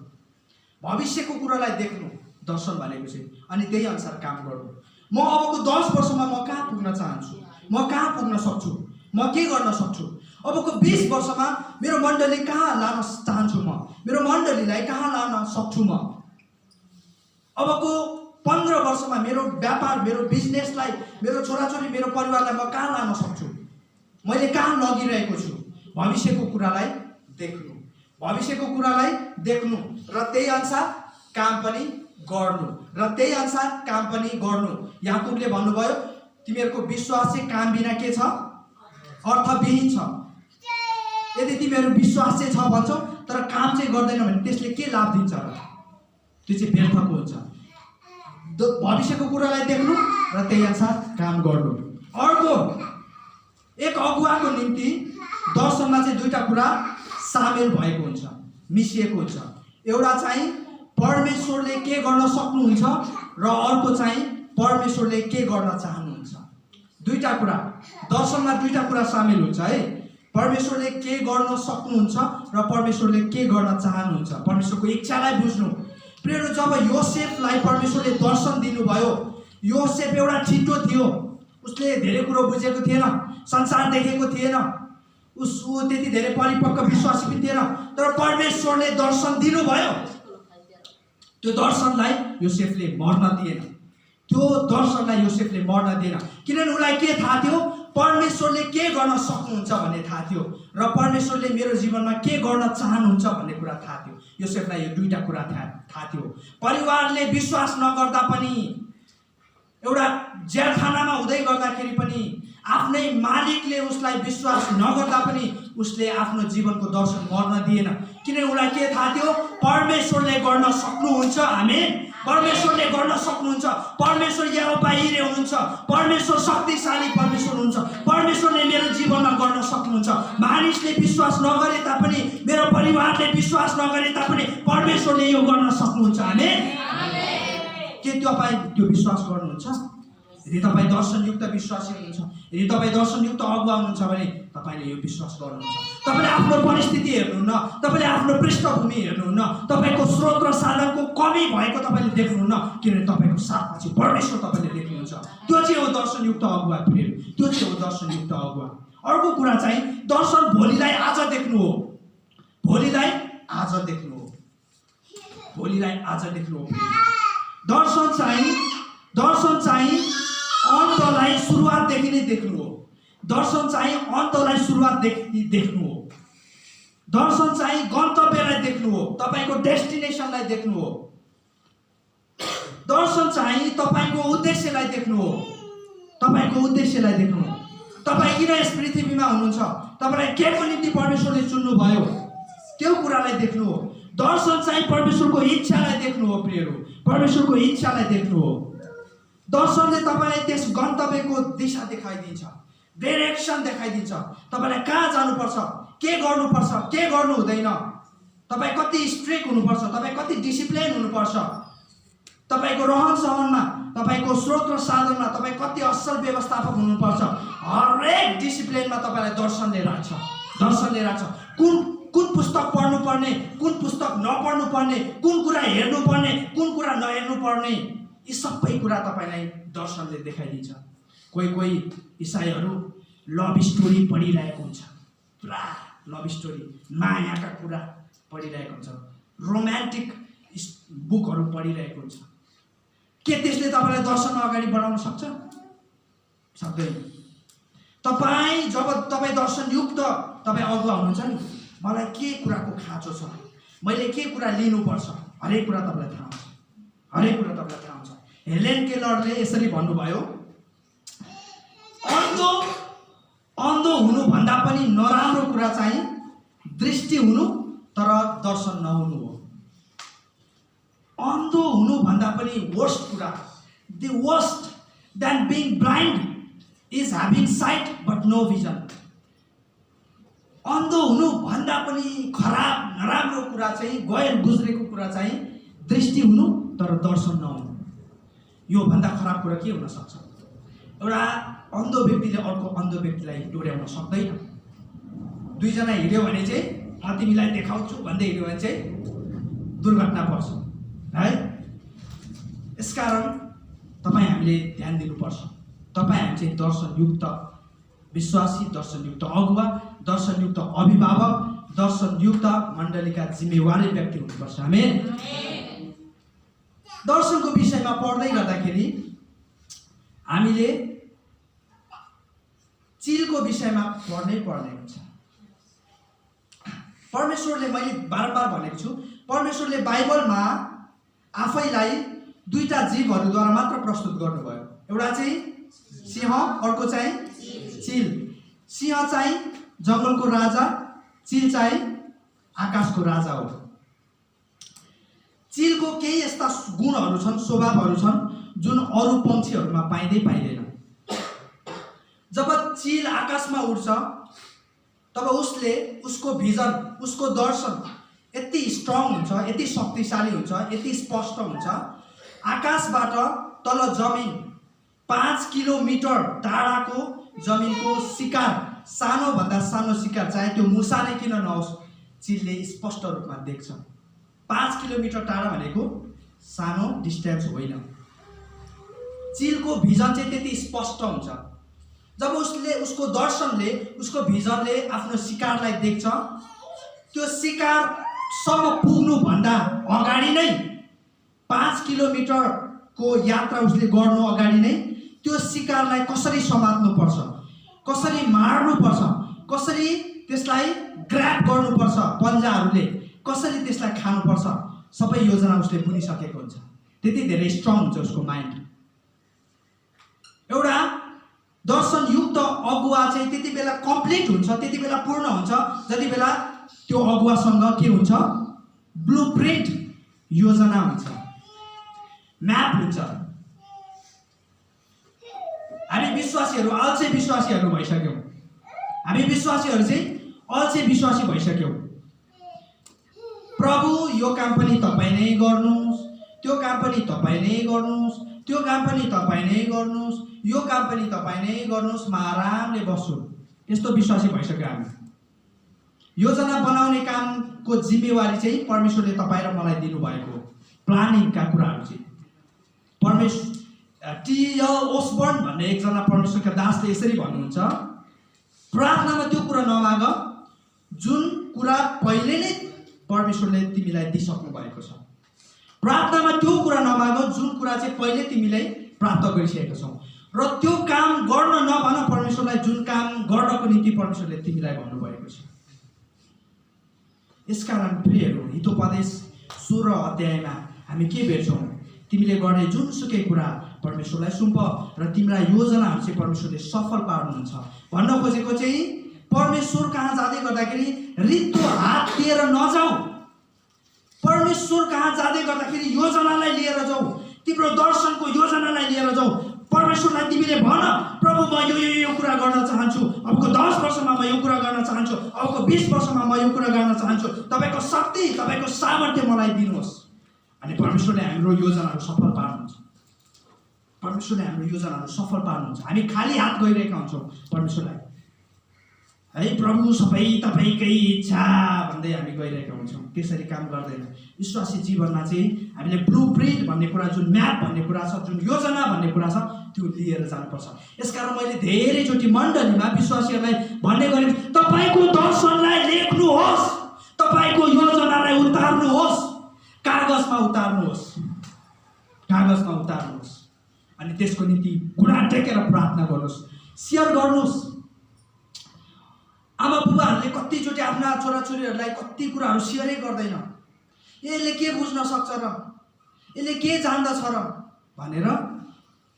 भविष्यको कुरालाई देख्नु दर्शन भनेको चाहिँ, अनि त्यही अनुसार काम गर्नु। म अबको 10 वर्षमा म कहाँ पुग्न चाहन्छु, म कहाँ पुग्न सक्छु, म के गर्न सक्छु, अबको 20 वर्षमा मेरो मण्डली कहाँ लान चाहन्छु, म मेरो मण्डलीलाई कहाँ लान सक्छु, म अबको 15 वर्षमा मेरो व्यापार, मेरो बिजनेसलाई, मेरो छोराछोरी, मेरो परिवारलाई म कहाँ लान सक्छु, मैले कहाँ लगिरहेको छु। भविष्यको कुरालाई देख्नु र त्यही अनुसार काम पनि गर्नु। याकुबले भन्नुभयो तिमीहरूको विश्वास चाहिँ काम बिना के छ? अर्थविहीन छ। यदि तिमीहरू विश्वास चाहिँ छ भन्छौ तर काम चाहिँ गर्दैन भने त्यसले के लाभ दिन्छ र? त्यो चाहिँ व्यर्थको हुन्छ। भविष्यको कुरालाई देख्नु र त्यही अनुसार काम गर्नु। अर्को, एक अगुवाको निम्ति दर्शनमा चाहिँ दुईटा कुरा सामेल भएको हुन्छ, मिसिएको हुन्छ। एउटा चाहिँ परमेश्वरले के गर्न सक्नुहुन्छ र अर्को चाहिँ परमेश्वरले के गर्न चाहनुहुन्छ। दुईटा कुरा दर्शनमा, दुईटा कुरा सामेल हुन्छ है। परमेश्वरले के गर्न सक्नुहुन्छ र परमेश्वरले के गर्न चाहनुहुन्छ, परमेश्वरको इच्छालाई बुझ्नु। प्रियहरू, जब योसेफलाई परमेश्वरले दर्शन दिनुभयो, योसेफ एउटा छिटो थियो, उसले धेरै कुरो बुझेको थिएन, संसार देखेको थिएन, ऊ त्यति धेरै परिपक्व विश्वासी पनि थिएन, तर परमेश्वरले दर्शन दिनुभयो। त्यो दर्शनलाई योसेफले मर्न दिएन। किनभने उसलाई के थाहा थियो? परमेश्वरले के गर्न सक्नुहुन्छ भन्ने थाहा थियो र परमेश्वरले मेरो जीवनमा के गर्न चाहनुहुन्छ भन्ने कुरा थाहा थियो। योसेफलाई यो दुईटा कुरा थाहा थियो। परिवारले विश्वास नगर्दा पनि, एउटा जेलखानामा हुँदै गर्दाखेरि पनि, आफ्नै मालिकले उसलाई विश्वास नगर्दा पनि उसले आफ्नो जीवनको दर्शन मर्न दिएन। किनभने उसलाई के थाहा थियो? परमेश्वरले गर्न सक्नुहुन्छ। आमेन। परमेश्वरले गर्न सक्नुहुन्छ। परमेश्वर यहोवा यिरे हुनुहुन्छ। परमेश्वर शक्तिशाली परमेश्वर हुनुहुन्छ। परमेश्वरले मेरो जीवनमा गर्न सक्नुहुन्छ। मानिसले विश्वास नगरे तापनि, मेरो परिवारले विश्वास नगरे तापनि परमेश्वरले यो गर्न सक्नुहुन्छ। आमेन। के तपाईँ त्यो विश्वास गर्नुहुन्छ? यदि तपाईँ दर्शनयुक्त विश्वासी हुनुहुन्छ, यदि तपाईँ दर्शनयुक्त अगुवा हुनुहुन्छ भने तपाईँले यो विश्वास गर्नुहुन्छ। तपाईँले आफ्नो परिस्थिति हेर्नुहुन्न, तपाईँले आफ्नो पृष्ठभूमि हेर्नुहुन्न, तपाईँको स्रोत र साधनको कमी भएको तपाईँले देख्नुहुन्न, किनभने तपाईँको साथमा चाहिँ परमेश्वर तपाईँले देख्नुहुन्छ। त्यो चाहिँ हो दर्शनयुक्त अगुवा। प्रिय, त्यो चाहिँ हो दर्शनयुक्त अगुवा। अर्को कुरा चाहिँ दर्शन भोलिलाई आज देख्नु हो। दर्शन चाहिँ अन्तलाई सुरुवातदेखि नै देख्नु हो। दर्शन चाहिँ अन्तलाई सुरुवातदेखि देख्नु हो। दर्शन चाहिँ गन्तव्यलाई देख्नु हो, तपाईँको डेस्टिनेसनलाई देख्नु हो। दर्शन चाहिँ तपाईँको उद्देश्यलाई देख्नु हो। तपाईँ किन यस पृथ्वीमा हुनुहुन्छ, तपाईँलाई के को निम्ति परमेश्वरले चुन्नुभयो, त्यो कुरालाई देख्नु हो। दर्शन चाहिँ परमेश्वरको इच्छालाई देख्नु हो। प्रियहरू, परमेश्वरको इच्छालाई देख्नु हो। दर्शनले तपाईँलाई त्यस गन्तव्यको दिशा देखाइदिन्छ, डाइरेक्सन देखाइदिन्छ, तपाईँलाई कहाँ जानुपर्छ, के गर्नुपर्छ, के गर्नु हुँदैन, तपाईँ कति स्ट्रिक्ट हुनुपर्छ, तपाईँ कति डिसिप्लिन हुनुपर्छ, तपाईँको रहन सहनमा, तपाईँको स्रोत र साधनमा तपाईँ कति असल व्यवस्थापक हुनुपर्छ। हरेक डिसिप्लिनमा तपाईँलाई दर्शनले राख्छ, दर्शनले राख्छ। कुन पुस्तक पढ्नुपर्ने, कुन पुस्तक नपढ्नुपर्ने, कुन कुरा हेर्नुपर्ने, कुन कुरा नहेर्नुपर्ने, यी सबै कुरा तपाईँलाई दर्शनले देखाइदिन्छ। कोही इसाईहरू लभ स्टोरी पढिरहेको हुन्छ, पुरा लभ स्टोरी, मायाका कुरा पढिरहेको हुन्छ, रोमान्टिक बुकहरू पढिरहेको हुन्छ। के त्यसले तपाईँलाई दर्शनमा अगाडि बढाउन सक्छ? सक्दैन। जब तपाईँ दर्शनयुक्त तपाईँ अगुवा हुनुहुन्छ नि, मलाई के कुराको खाँचो छ, मैले के कुरा लिनुपर्छ, हरेक कुरा तपाईँलाई थाहा हुन्छ, हरेक कुरा तपाईँलाई थाहा हुन्छ। हेलेन केलरले यसरी भन्नुभयो, अन्धो हुनुभन्दा पनि नराम्रो कुरा चाहिँ दृष्टि हुनु तर दर्शन नहुनु हो। अन्धो हुनुभन्दा पनि वर्स्ट कुरा, the worst then being blind is having sight but no vision. अन्धो हुनुभन्दा पनि खराब नराम्रो कुरा चाहिँ, गैर गुज्रेको कुरा चाहिँ दृष्टि हुनु तर दर्शन नहुनु। यो भन्दा खराब कुरा के हुन सक्छ? एउटा अन्धो व्यक्तिले अर्को अन्धो व्यक्तिलाई डोर्याउन सक्दैन। दुईजना हिँड्यो भने चाहिँ म तिमीलाई देखाउँछु भन्दै हिँड्यो भने चाहिँ दुर्घटना पर्छ है। यसकारण तपाईँ हामीले ध्यान दिनुपर्छ। तपाईँ हामी चाहिँ दर्शनयुक्त विश्वासी, दर्शनयुक्त अगुवा, दर्शनयुक्त अभिभावक, दर्शनयुक्त मण्डलीका जिम्मेवारी व्यक्ति हुनुपर्छ। आमेन। दर्शनको विषयमा पढ्दै गर्दाखेरि हामीले चिलको विषयमा पर्ने हुन्छ। परमेश्वरले, मैले बारम्बार भनेको छु, परमेश्वरले बाइबलमा आफैलाई दुईटा जीवहरूद्वारा मात्र प्रस्तुत गर्नुभयो। एउटा चाहिँ सिंह, अर्को चाहिँ चिल। सिंह चाहिँ जङ्गलको राजा, चिल चाहिँ आकाशको राजा हो। चिलको केही यस्ता गुणहरू छन्, स्वभावहरू छन् जुन अरू पक्षीहरूमा पाइँदैन। जब चिल आकाशमा उड्छ तब उसको भिजन, उसको दर्शन यति स्ट्रङ हुन्छ, यति शक्तिशाली हुन्छ, यति स्पष्ट हुन्छ। आकाशबाट तल जमिन 5 किलोमिटर टाढाको जमिनको शिकार, सानोभन्दा सानो शिकार, चाहे त्यो मुसा नै किन नहोस्, चिलले स्पष्ट रूपमा देख्छ। 5 किलोमिटर टाढा भनेको सानो डिस्टेन्स होइन। चिलको भिजन चाहिँ त्यति स्पष्ट हुन्छ। जब उसको दर्शनले, उसको भिजनले आफ्नो शिकारलाई देख्छ, त्यो शिकारसम्म पुग्नुभन्दा अगाडि नै 5 किलोमिटरको यात्रा उसले गर्नु अगाडि नै त्यो शिकारलाई कसरी समात्नुपर्छ, कसरी मार्नुपर्छ, कसरी त्यसलाई ग्र्याब गर्नुपर्छ, पन्जाहरूले कसरी त्यसलाई खानुपर्छ, सबै योजना उसले बुनिसकेको हुन्छ। त्यति धेरै स्ट्रङ हुन्छ उसको माइन्ड। एउटा दर्शनयुक्त अगुवा चाहिँ त्यति बेला कम्प्लिट हुन्छ, त्यति बेला पूर्ण हुन्छ जति बेला त्यो अगुवासँग के हुन्छ? ब्लुप्रिन्ट, योजना हुन्छ, म्याप हुन्छ। हामी विश्वासीहरू अल्छे विश्वासीहरू भइसक्यौँ। हामी विश्वासीहरू चाहिँ अल्छे विश्वासी भइसक्यौँ। प्रभु यो काम पनि तपाईँ नै गर्नुहोस्, त्यो काम पनि तपाईँ नै गर्नुहोस्, त्यो काम पनि तपाईँ नै गर्नुहोस्, यो काम पनि तपाईँ नै गर्नुहोस्, म आरामले बस्छु। यस्तो विश्वासी भइसक्यो हामी। योजना बनाउने कामको जिम्मेवारी चाहिँ परमेश्वरले तपाईँ र मलाई दिनुभएको प्लानिङका कुराहरू चाहिँ। टी.एल. ओसबर्न भन्ने एकजना परमेश्वरका दासले यसरी भन्नुहुन्छ, प्रार्थनामा त्यो कुरा नमाग जुन कुरा पहिले नै परमेश्वरले तिमीलाई दिइसक्नु भएको छ। प्रार्थनामा त्यो कुरा नमाग जुन कुरा चाहिँ पहिले तिमीलाई प्राप्त गरिसकेको छौ, र त्यो काम गर्न नभन परमेश्वरलाई जुन काम गर्नको निम्ति परमेश्वरले तिमीलाई भन्नुभएको छ। यसकारण प्रियहरू, हितोपदेश 16 अध्यायमा हामी के भेट्छौँ? तिमीले गर्ने जुनसुकै कुरा परमेश्वरलाई सुम्प र तिम्रा योजनाहरू चाहिँ परमेश्वरले सफल पार्नुहुन्छ। भन्न खोजेको चाहिँ परमेश्वर कहाँ जाँदै गर्दाखेरि रित्तो हात लिएर नजाऊ। परमेश्वर कहाँ जाँदै गर्दाखेरि योजनालाई लिएर जाऊ। तिम्रो दर्शनको योजनालाई लिएर जाऊ। परमेश्वरलाई तिमीले भन, प्रभु म यो कुरा गर्न चाहन्छु, अबको 10 वर्षमा म यो कुरा गर्न चाहन्छु, अबको 20 वर्षमा म यो कुरा गर्न चाहन्छु, तपाईँको शक्ति, तपाईँको सामर्थ्य मलाई दिनुहोस्। अनि परमेश्वरले हाम्रो योजनाहरू सफल पार्नुहुन्छ। परमेश्वरले हाम्रो योजनाहरू सफल पार्नुहुन्छ। हामी खाली हात गइरहेका हुन्छौँ परमेश्वरलाई, है प्रभु सबै तपाईँकै इच्छा भन्दै हामी गइरहेका हुन्छौँ। त्यसरी काम गर्दैन। विश्वासी जीवनमा चाहिँ हामीले ब्लुप्रिन्ट भन्ने कुरा, जुन म्याप भन्ने कुरा छ, जुन योजना भन्ने कुरा छ, त्यो लिएर जानुपर्छ। यसकारण मैले धेरैचोटि मण्डलीमा विश्वासीहरूलाई भन्ने गरेँ, तपाईँको दर्शनलाई लेख्नुहोस्, तपाईँको योजनालाई उतार्नुहोस्, कागजमा उतार्नुहोस्, कागजमा उतार्नुहोस्। अनि त्यसको निम्ति घुँडा टेकेर प्रार्थना गर्नुहोस्, सेयर गर्नुहोस्। आमा बुबाहरूले कतिचोटि आफ्ना छोराछोरीहरूलाई कति कुराहरू सेयरै गर्दैन। यसले के बुझ्न सक्छ र, यसले के जान्दछ र भनेर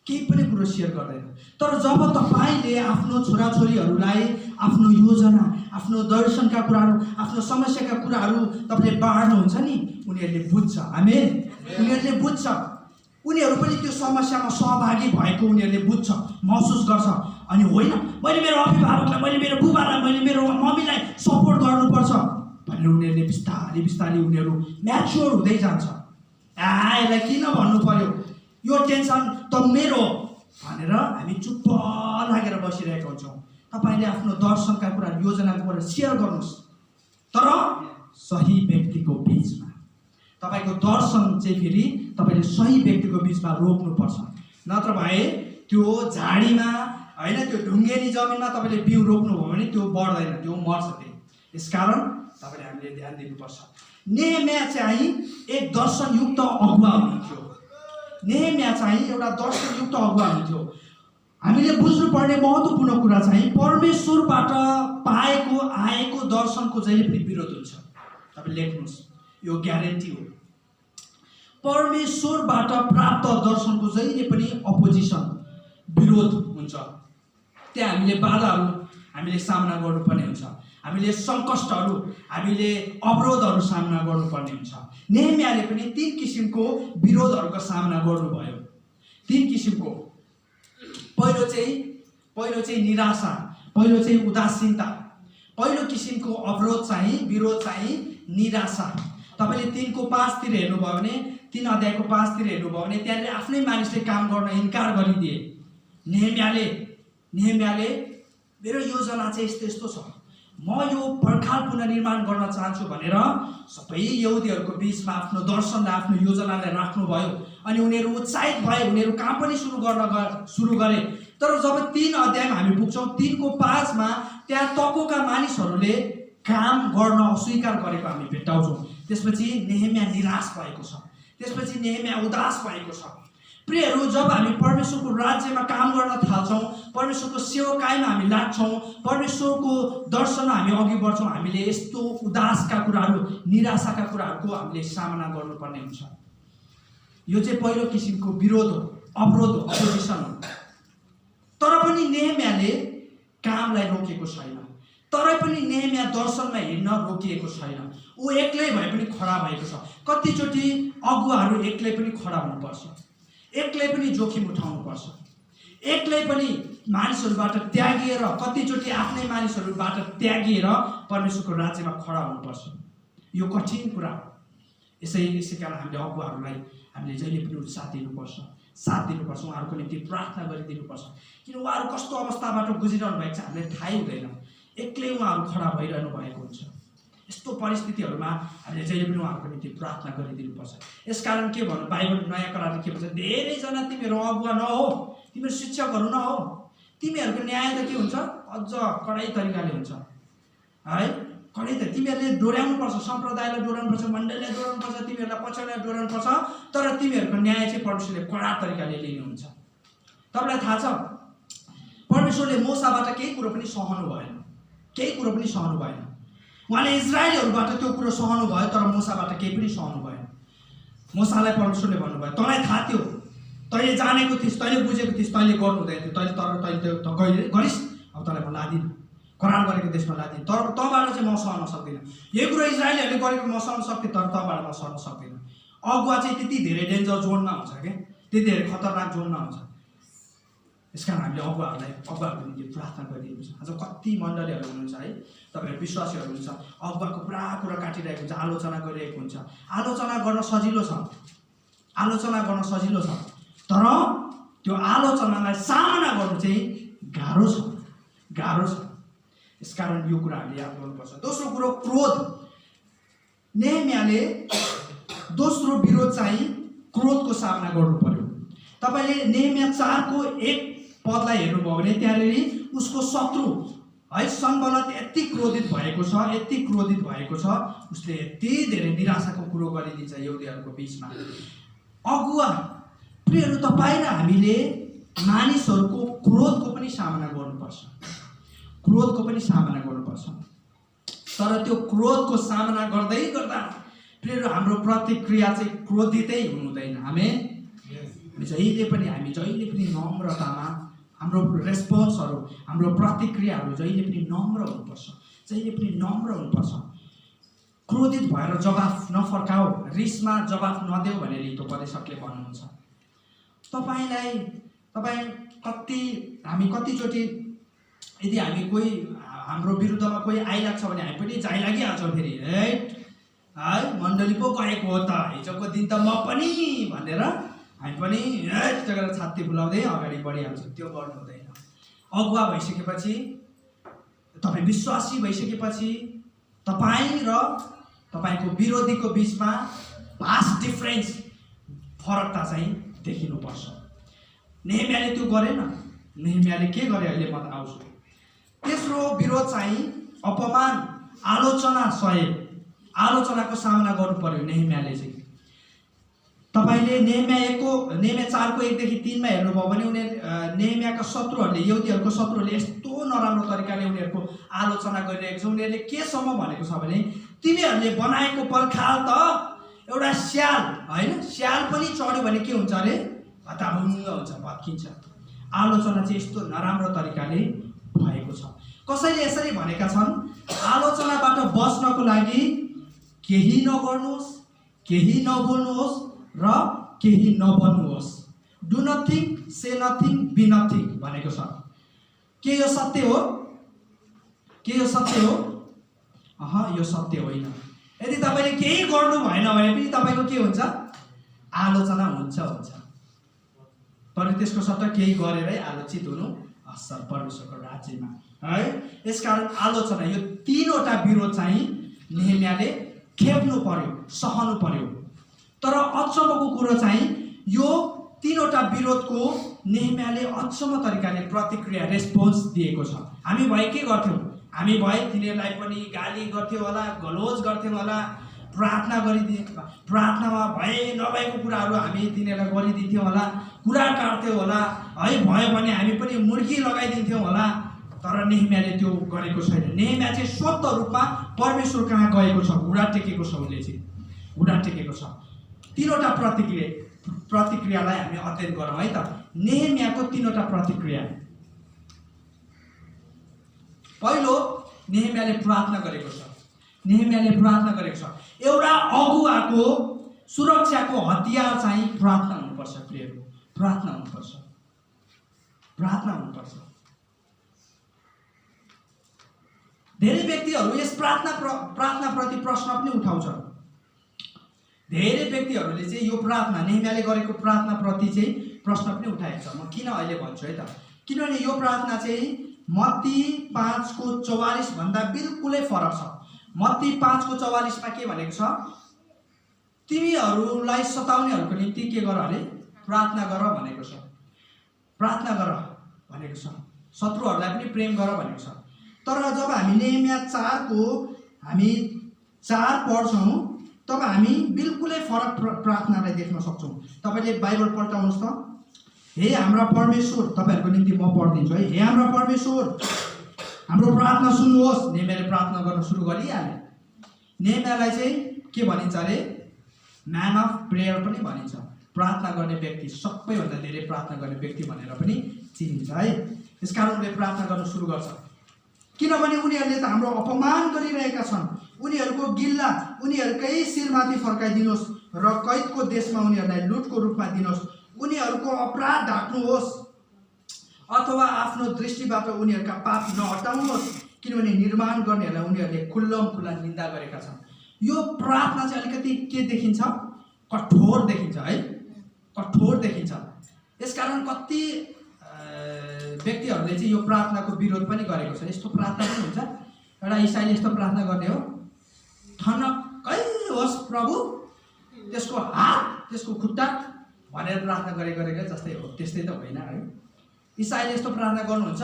केही पनि कुरो सेयर गर्दैन। तर जब तपाईँले आफ्नो छोराछोरीहरूलाई आफ्नो योजना, आफ्नो दर्शनका कुराहरू, आफ्नो समस्याका कुराहरू तपाईँले बाँड्नुहुन्छ नि, उनीहरूले बुझ्छ। आमेन। उनीहरूले बुझ्छ। उनीहरू पनि त्यो समस्यामा सहभागी भएको उनीहरूले बुझ्छ, महसुस गर्छ। अनि होइन मैले मेरो अभिभावकलाई, मैले मेरो बुबालाई, मैले मेरो मम्मीलाई सपोर्ट गर्नुपर्छ भनेर उनीहरूले बिस्तारै बिस्तारै उनीहरू म्याच्योर हुँदै जान्छ। यसलाई किन भन्नु पर्यो, यो टेन्सन त मेरो भनेर हामी चुप्प लागेर बसिरहेका हुन्छौँ। तपाईँले आफ्नो दर्शनका कुरा, योजनाको कुरा सेयर गर्नुहोस्, तर सही व्यक्तिको बिचमा। तपाईँको दर्शन चाहिँ फेरि तपाईँले सही व्यक्तिको बिचमा रोप्नुपर्छ। नत्र भए त्यो झाडीमा, होइन, त्यो ढुङ्गेरी जमिनमा तपाईँले बिउ रोप्नुभयो भने त्यो बढ्दैन, त्यो मर्छ। यसकारण तपाईँले हामीले ध्यान दिनुपर्छ। नेहेमिया चाहिँ एक दर्शनयुक्त अगुवा हुनुहुन्थ्यो। नेहेमिया चाहिँ एउटा दर्शनयुक्त अगुवा हुनुहुन्थ्यो। हामीले बुझ्नुपर्ने महत्त्वपूर्ण कुरा चाहिँ परमेश्वरबाट आएको दर्शनको जहिले पनि विरोध हुन्छ। तपाईँले लेख्नुहोस्, यो ग्यारेन्टी हो। परमेश्वरबाट प्राप्त दर्शनको जहिले पनि अपोजिसन, विरोध हुन्छ। त्यहाँ हामीले बाधाहरू हामीले सामना गर्नुपर्ने हुन्छ। हामीले सङ्कष्टहरू, हामीले अवरोधहरू सामना गर्नुपर्ने हुन्छ। नेहेमियाले पनि 3 किसिमको विरोधहरूको सामना गर्नुभयो। 3 किसिमको। पहिलो चाहिँ निराशा, पहिलो चाहिँ उदासीनता, पहिलो किसिमको अवरोध चाहिँ, विरोध चाहिँ निराशा। तपाईँले 3:5 तिर हेर्नुभयो भने, 3 अध्यायको 5 तिर हेर्नुभयो भने त्यहाँनिर आफ्नै मानिसले काम गर्न इन्कार गरिदिए। नेहेमियाले मेरो योजना चाहिँ यस्तो यस्तो छ, म यो पर्खाल पुनर्निर्माण गर्न चाहन्छु भनेर सबै यहुदीहरूको बिचमा आफ्नो दर्शनलाई, आफ्नो योजनालाई राख्नुभयो। अनि उनीहरू उत्साहित भए, उनीहरू काम पनि सुरु गरे। तर जब 3 अध्यायमा हामी पुग्छौँ, 3:5 मा त्यहाँ तकोका मानिसहरूले काम गर्न अस्वीकार गरेको हामी भेट्टाउँछौँ। त्यसपछि नेहेमिया निराश भएको छ, त्यसपछि नेहेमिया उदास भएको छ। प्रियहरू, जब हामी परमेश्वरको राज्यमा काम गर्न थाल्छौँ, परमेश्वरको सेवकाईमा हामी लाग्छौँ, परमेश्वरको दर्शनमा हामी अघि बढ्छौँ, हामीले यस्तो उदासका कुराहरू, निराशाका कुराहरूको हामीले सामना गर्नुपर्ने हुन्छ। यो चाहिँ पहिलो किसिमको विरोध हो, अवरोध हो, अपोजिसन हो। तर पनि नेहेमियाले कामलाई रोकेको छैन। तरै पनि नेहेमिया दर्शनमा हिँड्न रोकिएको छैन। ऊ एक्लै भए पनि खडा भएको छ। कतिचोटि अगुवाहरू एक्लै पनि खडा हुनुपर्छ, एक्लै पनि जोखिम उठाउनुपर्छ, एक्लै पनि मानिसहरूबाट त्यागिएर, कतिचोटि आफ्नै मानिसहरूबाट त्यागिएर परमेश्वरको राज्यमा खडा हुनुपर्छ। यो कठिन कुरा हो। यसै कारण हामीले अगुवाहरूलाई हामीले जहिले पनि साथ दिनुपर्छ, उहाँहरूको निम्ति प्रार्थना गरिदिनुपर्छ। किन उहाँहरू कस्तो अवस्थाबाट गुजिरहनु भएको छ हामीलाई थाहै हुँदैन। एक्लै उहाँहरू खडा भइरहनु भएको हुन्छ। यस्तो परिस्थितिहरूमा हामीले जहिले पनि उहाँहरूको निम्ति प्रार्थना गरिदिनुपर्छ। यसकारण के भन्नु, बाइबल नयाँ करारले के भन्छ, धेरैजना तिमीहरू अगुवा नहो, तिमीहरू शिक्षकहरू नहो, तिमीहरूको न्याय त के हुन्छ, अझ कडै तरिकाले हुन्छ, है। कडै त तिमीहरूले डोर्याउनुपर्छ, सम्प्रदायलाई डोर्याउनुपर्छ, मण्डलीलाई डोर्याउनुपर्छ, तिमीहरूलाई पछाडिलाई डोर्याउनुपर्छ। तर तिमीहरूको न्याय चाहिँ परमेश्वरले कडा तरिकाले लिनुहुन्छ। तपाईँलाई थाहा छ, परमेश्वरले मोसाबाट केही कुरो पनि सहनु भएन, केही कुरो पनि सहनु भएन। उहाँले इजरायलीहरूबाट त्यो कुरो सहनु भयो, तर मोसाबाट केही पनि सहनु भएन। मोसालाई परमेश्वरले भन्नुभयो, तँलाई थाहा थियो, तैँले जानेको थिइस्, तैँले बुझेको थिइस्, तैँले गर्नु हुँदैन थियो, तैँले गरिस्, अब तँलाई म लादिनँ, करार गरेको देशमा लादिनँ। तर तँबाट चाहिँ म सहन सक्दिनँ। यही कुरो इजरायलीहरूले गरेको म सहन सक्थेँ, तर तँबाट म सहन सक्दिनँ। अगुवा चाहिँ त्यति धेरै डेन्जर जोनमा हुन्छ क्या। त्यति धेरै खतरनाक जोनमा हुन्छ। यसकारण हामीले अगुवाहरूको निम्ति प्रार्थना गरिदिएको छ। आज कति मण्डलीहरू हुनुहुन्छ है, तपाईँहरू विश्वासीहरू हुन्छ, अगुवाको पुरा कुरा काटिरहेको हुन्छ, आलोचना गरिरहेको हुन्छ। आलोचना गर्न सजिलो छ, आलोचना गर्न सजिलो छ, तर त्यो आलोचनालाई सामना गर्नु चाहिँ गाह्रो छ, गाह्रो छ। यसकारण यो कुरा हामीले याद गर्नुपर्छ। दोस्रो कुरो क्रोध। नेहेमियाले दोस्रो विरोध चाहिँ क्रोधको सामना गर्नु पर्यो। तपाईँले नेहेमिया 4को 1 पदलाई हेर्नुभयो भने त्यहाँनिर उसको शत्रु है सनबलत यति क्रोधित भएको छ, यति क्रोधित भएको छ, उसले यति धेरै निराशाको कुरो गरिदिन्छ यहुदीहरूको बिचमा। अगुवा प्रियहरू, तपाईँ र हामीले मानिसहरूको क्रोधको पनि सामना गर्नुपर्छ, क्रोधको पनि सामना गर्नुपर्छ। तर त्यो क्रोधको सामना गर्दै गर्दा प्रियहरू हाम्रो प्रतिक्रिया चाहिँ क्रोधितै हुनुहुँदैन। हामी जहिले पनि नम्रतामा हाम्रो रेस्पोन्सहरू, हाम्रो प्रतिक्रियाहरू जहिले पनि नम्र हुनुपर्छ, जहिले पनि नम्र हुनुपर्छ। क्रोधित भएर जवाफ नफर्काऊ, रिसमा जवाफ नदेऊ भनेर हितोपदेशकले भन्नुहुन्छ। हामी कतिचोटि यदि हामी कोही हाम्रो विरुद्धमा कोही आइलाग्छ भने हामी पनि जाइ लागिहाल्छौँ फेरि, है मण्डली पो गएको हो त, हिजोको दिन त म पनि भनेर हामी पनि जग्गा छाती फुलाउँदै अगाडि बढिहाल्छौँ। त्यो गर्नु हुँदैन। अगुवा भइसकेपछि, तपाईँ विश्वासी भइसकेपछि तपाईँ र तपाईँको विरोधीको बिचमा भास्ट डिफ्रेन्स, फरकता चाहिँ देखिनुपर्छ। नेहेमियाले त्यो गरेन। नेहेमियाले के गरे अहिले म आउँछु। तेस्रो विरोध चाहिँ अपमान, आलोचना सहे, आलोचनाको सामना गर्नु पर्यो नेहेमियाले चाहिँ। तपाईँले नेहेमिया 4को 1 देखि 3 मा हेर्नुभयो भने नेहेमियाका शत्रुहरूले, यहुदीहरूको शत्रुहरूले यस्तो नराम्रो तरिकाले उनीहरूको आलोचना गरिरहेको छ। उनीहरूले केसम्म भनेको छ भने तिमीहरूले बनाएको पर्खाल त एउटा स्याल होइन, स्याल पनि चढ्यो भने के हुन्छ अरे, हताभुङ्ग हुन्छ, भत्किन्छ। आलोचना चाहिँ यस्तो नराम्रो तरिकाले भएको छ। कसैले यसरी भनेका छन्, आलोचनाबाट बच्नको लागि केही नगर्नुहोस्, केही नबोल्नुहोस् र केही नबन्नुहोस्। Do nothing, say nothing, be nothing भनेको छ। के यो सत्य हो? के यो सत्य हो? यो सत्य होइन। यदि तपाईँले केही गर्नु भएन भने पनि तपाईँको के हुन्छ? आलोचना हुन्छ। तर त्यसको सट्टा केही गरेरै आलोचित हुनु असल परमेश्वरको राज्यमा, है। यसकारण आलोचना, यो 3वटा विरोध चाहिँ नेहेमियाले खेप्नु पर्यो, सहनु पर्यो। तर अचम्मको कुरो चाहिँ यो 3वटा विरोधको नेहेमियाले अचम्म तरिकाले प्रतिक्रिया, रेस्पोन्स दिएको छ। हामी भए के गर्थ्यौँ? हामी भए तिनीहरूलाई पनि गाली गर्थ्यौँ होला, गलोज गर्थ्यौँ होला, प्रार्थनामा भए नभएको कुराहरू हामी तिनीहरूलाई गरिदिन्थ्यौँ होला, कुरा काट्थ्यौँ होला, है भयो भने हामी पनि मुर्गी लगाइदिन्थ्यौँ होला। तर नेहेमियाले त्यो गरेको छैन। नेहेमिया चाहिँ स्वत रूपमा परमेश्वर कहाँ गएको छ, घुँडा टेकेको छ, उसले चाहिँ घुँडा टेकेको छ। 3वटा प्रतिक्रियालाई हामी अध्ययन गरौँ है त। नेहेमियाको 3वटा प्रतिक्रिया। पहिलो, नेहेमियाले प्रार्थना गरेको छ। नेहेमियाले प्रार्थना गरेको छ। एउटा अगुवाको सुरक्षाको हतियार चाहिँ प्रार्थना हुनुपर्छ प्रियहरू, प्रार्थना हुनुपर्छ, प्रार्थना हुनुपर्छ। धेरै व्यक्तिहरू यस प्रार्थनाप्रति प्रश्न पनि उठाउँछन्। धेरै व्यक्तिहरूले चाहिँ यो प्रार्थना, नेहेमियाले गरेको प्रार्थनाप्रति चाहिँ प्रश्न पनि उठाएको छ। म किन अहिले भन्छु है त, किनभने यो प्रार्थना चाहिँ मत्ती 5को 44 भन्दा बिल्कुलै फरक छ। मत्ती 5को 44 मा के भनेको छ? तिमीहरूलाई सताउनेहरूको निम्ति के गर अरे, प्रार्थना गर भनेको छ। प्रार्थना गर भनेको छ। शत्रुहरूलाई पनि प्रेम गर भनेको छ। तर जब हामी नेहेमिया 4को 4 पढ्छौँ तब हामी बिल्कुलै फरक प्रार्थनालाई देख्न सक्छौँ। तपाईँले बाइबल पल्टाउनुहोस् त। हे हाम्रा परमेश्वर, तपाईँहरूको निम्ति म पढिदिन्छु है। हे हाम्रा परमेश्वर, हाम्रो प्रार्थना सुन्नुहोस्। नेहेमियाले प्रार्थना गर्न सुरु गरिहाले। नेहेमियालाई चाहिँ के भनिन्छ अरे, म्यान अफ प्रेयर पनि भनिन्छ। प्रार्थना गर्ने व्यक्ति, सबैभन्दा धेरै प्रार्थना गर्ने व्यक्ति भनेर पनि चिनिन्छ है। यसकारण उनले प्रार्थना गर्न सुरु गर्छ। किनभने उनीहरूले त हाम्रो अपमान गरिरहेका छन्। उनीहरूको गिल्ला उनीहरूकै शिरमाथि फर्काइदिनुहोस् र कैदको देशमा उनीहरूलाई लुटको रूपमा दिनुहोस्। उनीहरूको अपराध ढाक्नुहोस् अथवा आफ्नो दृष्टिबाट उनीहरूका पाप नहटाउनुहोस्, किनभने निर्माण गर्नेहरूलाई उनीहरूले खुल्ला निन्दा गरेका छन्। यो प्रार्थना चाहिँ अलिकति के देखिन्छ? कठोर देखिन्छ है, कठोर देखिन्छ। यसकारण कति व्यक्तिहरूले चाहिँ यो प्रार्थनाको विरोध पनि गरेको छ। यस्तो प्रार्थना पनि हुन्छ, एउटा इसाईले यस्तो प्रार्थना गर्ने हो, थनक्कै होस् प्रभु, त्यसको हात त्यसको खुट्टा भनेर प्रार्थना गरेको जस्तै हो। त्यस्तै त होइन है। इसाईले यस्तो प्रार्थना गर्नुहुन्छ,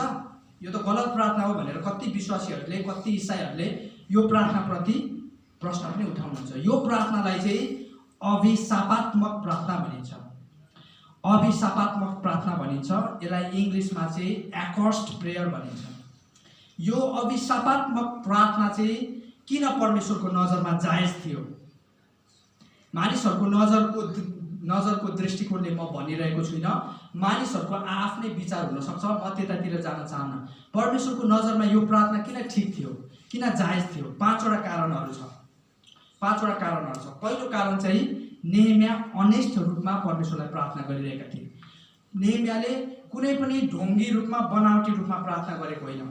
यो त गलत प्रार्थना हो भनेर कति विश्वासीहरूले, कति इसाईहरूले यो प्रार्थनाप्रति प्रश्न पनि उठाउनुहुन्छ। यो प्रार्थनालाई चाहिँ अभिशापात्मक प्रार्थना भनिन्छ। अभिशापात्मक प्रार्थना भनिन्छ। यसलाई इङ्ग्लिसमा चाहिँ एक्कर्स्ड प्रेयर भनिन्छ। यो अभिशापात्मक प्रार्थना चाहिँ किन परमेश्वरको नजरमा जायज थियो? मानिसहरूको नजरको दृष्टिकोणले म भनिरहेको छुइनँ। मानिसहरूको आफ्नै विचार हुनसक्छ, म त्यतातिर जान चाहन्न। परमेश्वरको नजरमा यो प्रार्थना किन ठिक थियो, किन जायज थियो? पाँचवटा कारणहरू छ। पहिलो कारण चाहिँ नेहेमिया अनेस्ट रूपमा परमेश्वरलाई प्रार्थना गरिरहेका थिए। नेहेमियाले कुनै पनि ढोङ्गी रूपमा, बनावटी रूपमा प्रार्थना गरेको होइन,